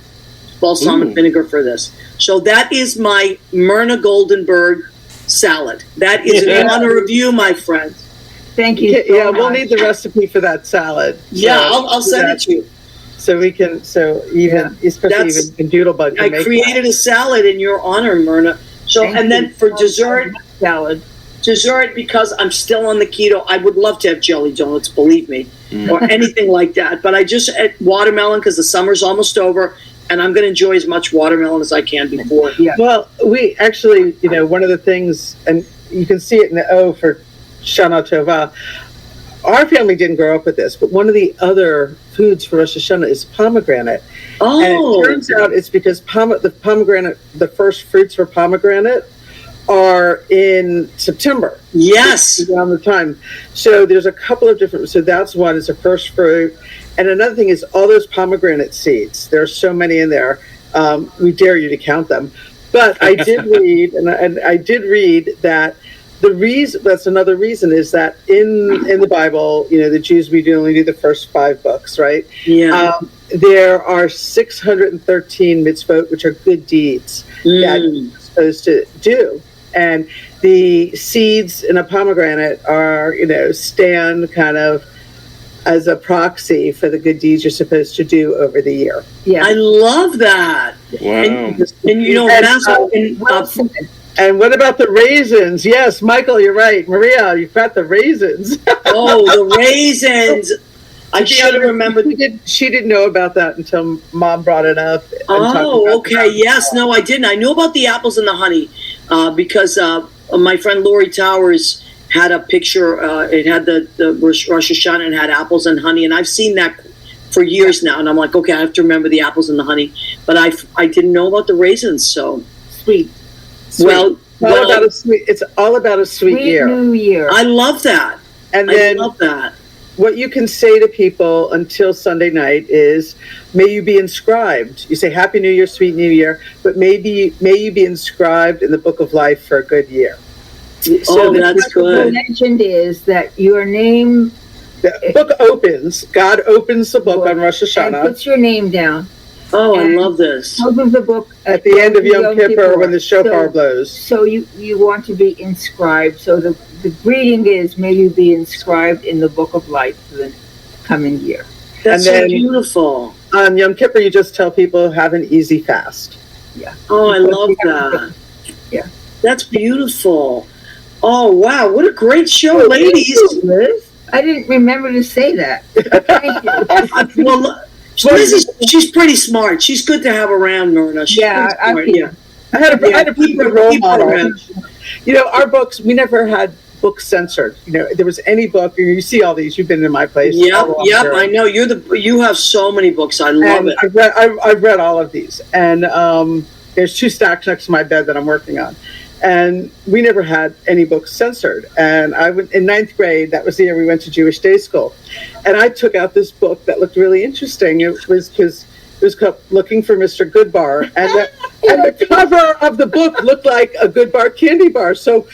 A: balsamic vinegar for this. So that is my Myrna Goldenberg salad. That is in honor of you, my friend.
C: Thank you.
D: We'll need the recipe for that salad.
A: Yeah, I'll send it to you.
D: So we can, especially even in Doodlebug.
A: I created a salad in your honor, Myrna. So, and then for dessert, because I'm still on the keto, I would love to have jelly donuts, believe me, or anything like that. But I just ate watermelon because the summer's almost over, and I'm going to enjoy as much watermelon as I can before.
D: Yeah. Well, we actually, one of the things, and you can see it in the O for Shana Tovah. Our family didn't grow up with this, but one of the other foods for Rosh Hashanah is pomegranate.
A: Oh.
D: And it turns out it's because the first fruits for pomegranate are in September.
A: Yes.
D: Around the time. So there's a couple of different, so that's one, is the first fruit. And another thing is all those pomegranate seeds. There are so many in there. We dare you to count them. But I did read, and I did read that that's another reason is that in the Bible, the Jews, we only do the first 5 books, right?
A: Yeah.
D: There are 613 mitzvot, which are good deeds that you're supposed to do. And the seeds in a pomegranate are, stand kind of as a proxy for the good deeds you're supposed to do over the year.
A: Yeah. I love that.
B: Wow.
D: And what about the raisins? Yes, Michael, you're right. Maria, you've got the raisins.
A: Oh, the raisins. I should have remembered.
D: She didn't know about that until Mom brought it up.
A: Oh, okay. Yes. No, I didn't. I knew about the apples and the honey because my friend Lori Towers had a picture. It had the Rosh Hashanah and had apples and honey. And I've seen that for years now. And I'm like, okay, I have to remember the apples and the honey. But I didn't know about the raisins. So
C: sweet.
A: Well,
D: it's all about a sweet year.
C: New Year.
A: I love that.
D: And then
A: I love that.
D: What you can say to people until Sunday night is, may you be inscribed. You say, Happy New Year, Sweet New Year, but may you be inscribed in the book of life for a good year.
A: So that's good.
C: What mentioned is that your name...
D: The book opens. God opens the book on Rosh Hashanah.
C: And puts your name down.
A: Oh, I love this.
C: Opens the book
D: at the end of Yom Kippur when the shofar blows.
C: So you want to be inscribed. So the greeting is, may you be inscribed in the book of life for the coming year.
A: That's so beautiful.
D: On Yom Kippur, you just tell people, have an easy fast.
C: Yeah.
A: Oh, I love that.
C: Yeah.
A: That's beautiful. Oh, wow. What a great show, ladies.
C: Liz. I didn't remember to say that. Thank you.
A: Well, she's pretty smart. She's good to have around, Myrna.
C: Yeah.
D: I had a pretty good role model.
A: around.
D: You know, our books, we never had books censored. You know, there was any book, and you see all these. You've been in my place.
A: Yep. I know you have so many books. I love
D: And
A: it.
D: I've read all of these, and there's 2 stacks next to my bed that I'm working on, and we never had any books censored. And I went in 9th grade. That was the year we went to Jewish day school, and I took out this book that looked really interesting. It was called Looking for Mr. Goodbar, and the cover of the book looked like a Goodbar candy bar. So,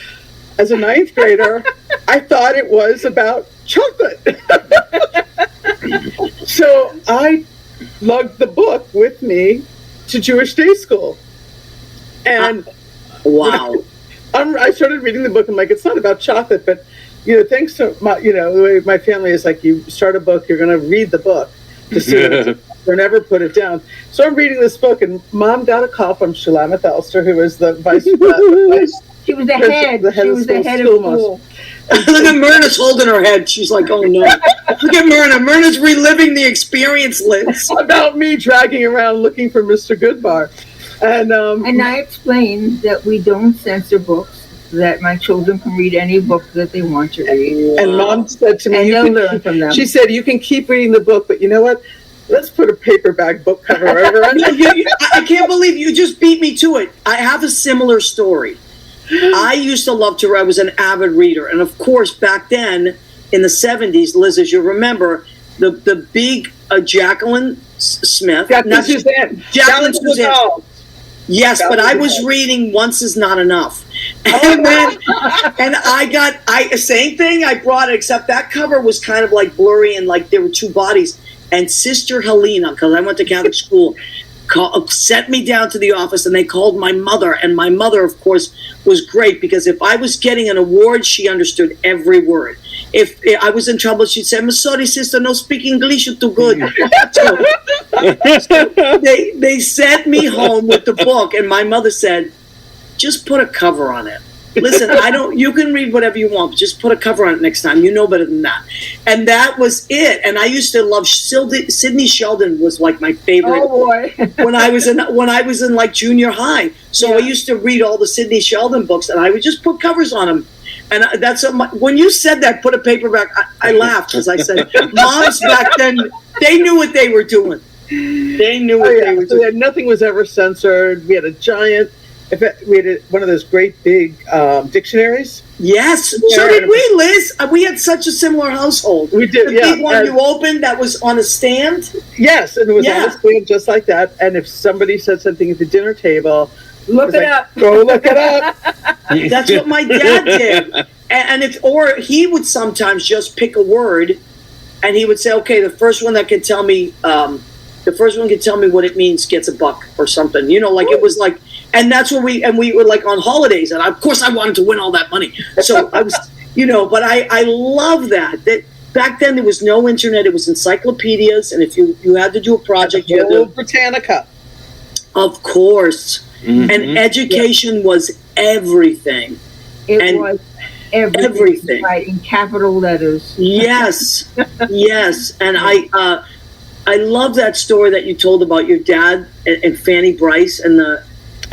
D: as a 9th grader, I thought it was about chocolate. So I lugged the book with me to Jewish day school. And
A: Wow.
D: I started reading the book. I'm like, it's not about chocolate, but, you know, thanks to my, you know, the way my family is like, you start a book, you're going to read the book to see it, or never put it down. So I'm reading this book, and Mom got a call from Shulamith Elster, who was the vice
C: She was the head. She was the head of school.
A: Look at Myrna's holding her head. She's like, oh no. Look at Myrna. Myrna's reliving the experience, Liz.
D: about me dragging around looking for Mr. Goodbar.
C: And I explained that we don't censor books, that my children can read any book that they want to read.
D: And Mom said to me,
C: And they'll learn from them.
D: she said, you can keep reading the book, but you know what? Let's put a paperback book cover over it.
A: I can't believe you just beat me to it. I have a similar story. I used to love to read. I was an avid reader. And of course, back then in the 70s, Liz, as you remember, the big Jacqueline Smith.
D: Jacqueline Suzanne.
A: Jacqueline Suzanne. Yes, but I was reading Once Is Not Enough. And then, and same thing, I brought it, except that cover was kind of like blurry and like there were 2 bodies. And Sister Helena, because I went to Catholic school, sent me down to the office, and they called my mother. And my mother, of course, was great, because if I was getting an award, she understood every word. If I was in trouble, she'd say, I'm sorry, sister, no speak English, you're too good. So they sent me home with the book, and my mother said, just put a cover on it. Listen, you can read whatever you want, but just put a cover on it next time. You know better than that. And that was it. And I used to love Sidney Sheldon was like my favorite.
C: Oh boy.
A: when I was in like junior high. So I used to read all the Sidney Sheldon books, and I would just put covers on them. And when you said that, put a paperback, I laughed, because I said, moms back then, they knew what they were doing. They knew what they were doing.
D: Nothing was ever censored. We had a giant, we had one of those great big dictionaries.
A: Yes, so did we, Liz. We had such a similar household.
D: We did,
A: the big one you opened that was on a stand.
D: Yes, and it was on a stand just like that. And if somebody said something at the dinner table,
C: Look it up.
D: Go look it up.
A: That's what my dad did. And he would sometimes just pick a word, and he would say, okay, the first one can tell me what it means gets $1 or something. You know, like it was like, and that's what we were like on holidays. And of course I wanted to win all that money. So I was, you know, but I love that back then there was no internet. It was encyclopedias. And if you had to do a project, you had to
D: Britannica.
A: Of course. Mm-hmm. And education was everything.
C: It was everything. Right, in capital letters.
A: Yes. Yes. And I love that story that you told about your dad and Fanny Bryce, and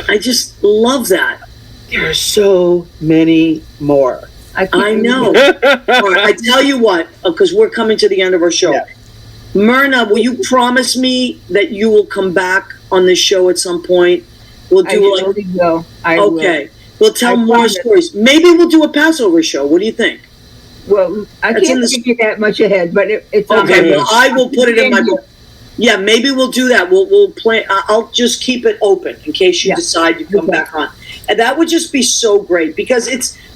A: I just love that.
D: There are so many more.
A: I know. All right, I tell you what, because we're coming to the end of our show. Yeah. Myrna, will you promise me that you will come back on this show at some point? We'll do
C: I will.
A: We'll tell more stories. Maybe we'll do a Passover show. What do you think?
C: Well, I can't give you that much ahead, but it's
A: okay. Well, I will put it in my book. Yeah, maybe we'll do that. We'll play. I'll just keep it open in case you decide you come back on, and that would just be so great, because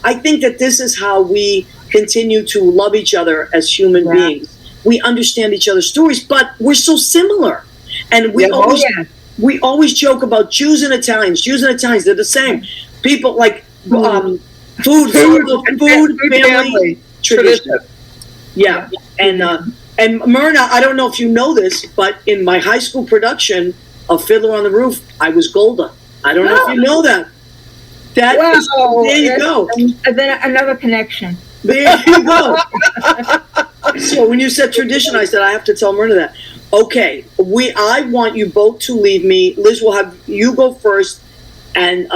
A: I think that this is how we continue to love each other as human beings. We understand each other's stories, but we're so similar, and we always joke about Jews and Italians. Jews and Italians, they're the same. People like food, family, tradition. Yeah, and Myrna, I don't know if you know this, but in my high school production of Fiddler on the Roof, I was Golda. I don't know if you know that. There you go.
C: And then another connection.
A: There you go. So when you said tradition, I said I have to tell Myrna that. Okay, I want you both to leave me. Liz will have you go first, And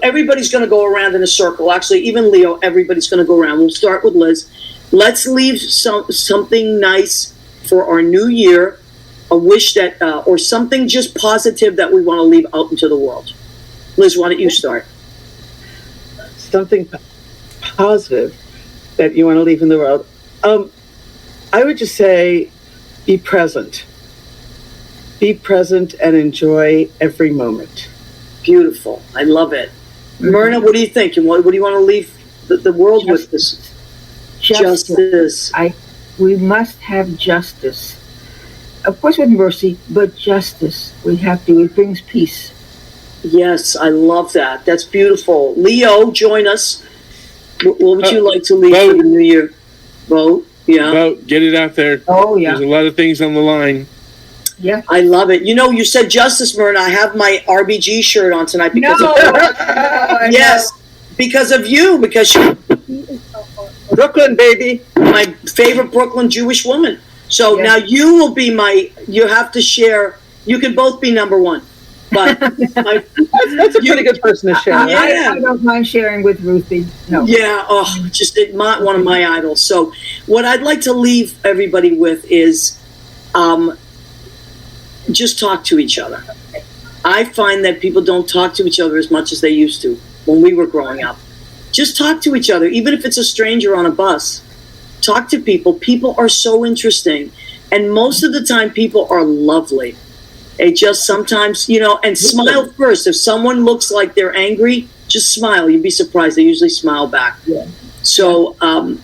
A: everybody's going to go around in a circle. Actually, even Leo, everybody's going to go around. We'll start with Liz. Let's leave something nice for our new year, a wish that, or something just positive that we want to leave out into the world. Liz, why don't you start?
D: Something positive that you want to leave in the world. I would just say, be present. Be present and enjoy every moment.
A: Beautiful. I love it. Myrna, what do you think? What do you want to leave the world with this? Justice.
C: We must have justice. Of course, with mercy, but justice. We have to. It brings peace.
A: Yes, I love that. That's beautiful. Leo, join us. What would you like to leave for the new year? Vote. Yeah.
B: Vote. Get it out there.
C: Oh, yeah.
B: There's a lot of things on the line.
C: Yeah.
A: I love it. You know, you said justice, Myrna. I have my RBG shirt on tonight because of yes, because of you, because you
D: Brooklyn, baby.
A: my favorite Brooklyn Jewish woman. So now you will be you have to share, you can both be number one. But
D: that's a pretty good person to share.
C: I don't mind sharing with Ruthie. No.
A: Yeah, just one of my idols. So what I'd like to leave everybody with is just talk to each other. I find that people don't talk to each other as much as they used to when we were growing up. Just talk to each other, even if it's a stranger on a bus. Talk to people. People are so interesting. And most of the time, people are lovely. They just sometimes, and smile first. If someone looks like they're angry, just smile. You'd be surprised. They usually smile back.
C: Yeah.
A: So,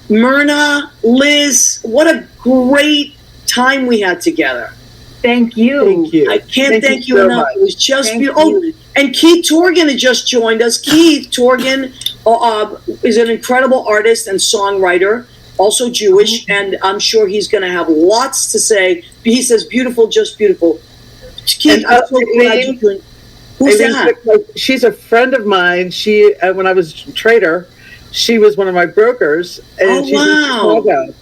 A: Myrna, Liz, what a great time we had together.
C: Thank you.
D: Thank you.
A: I can't thank you
D: so
A: enough.
D: much.
A: It was just
C: Thank
A: beautiful.
C: you.
A: Oh, and Keith Torgan had just joined us. Keith Torgan is an incredible artist and songwriter, also Jewish, and I'm sure he's going to have lots to say. He says, beautiful, just beautiful. Keith, I'm so glad you joined. Who's that?
D: She's a friend of mine. She, when I was a trader, she was one of my brokers, and she's in Chicago.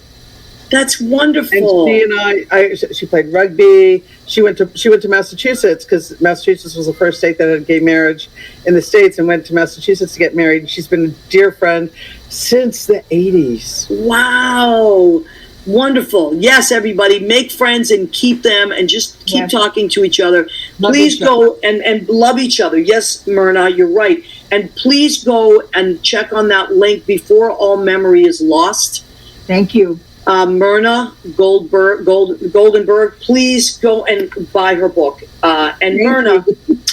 A: That's wonderful.
D: And she played rugby. She went to Massachusetts because Massachusetts was the first state that had gay marriage in the States, and went to Massachusetts to get married. She's been a dear friend since the 80s.
A: Wow. Wonderful. Yes, everybody, make friends and keep them and just keep talking to each other. Please go and love each other. Yes, Myrna, you're right. And please go and check on that link before all memory is lost.
C: Thank you.
A: Myrna Goldenberg, please go and buy her book. And Myrna,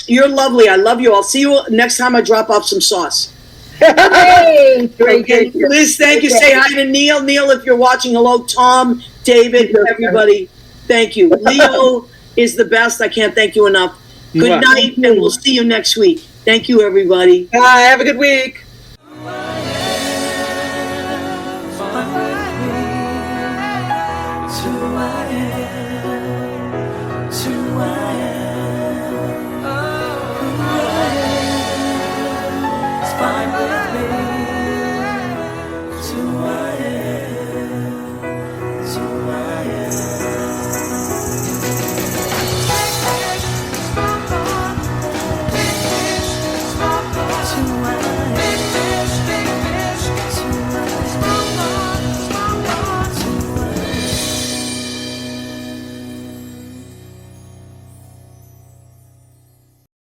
A: you're lovely. I love you. I'll see you next time I drop off some sauce.
C: Hey,
A: okay. Liz, thank you. Say hi to Neil. Neil, if you're watching, hello. Tom, David, everybody, thank you. Leo is the best. I can't thank you enough. Good night, and we'll see you next week. Thank you, everybody.
D: Bye. Have a good week.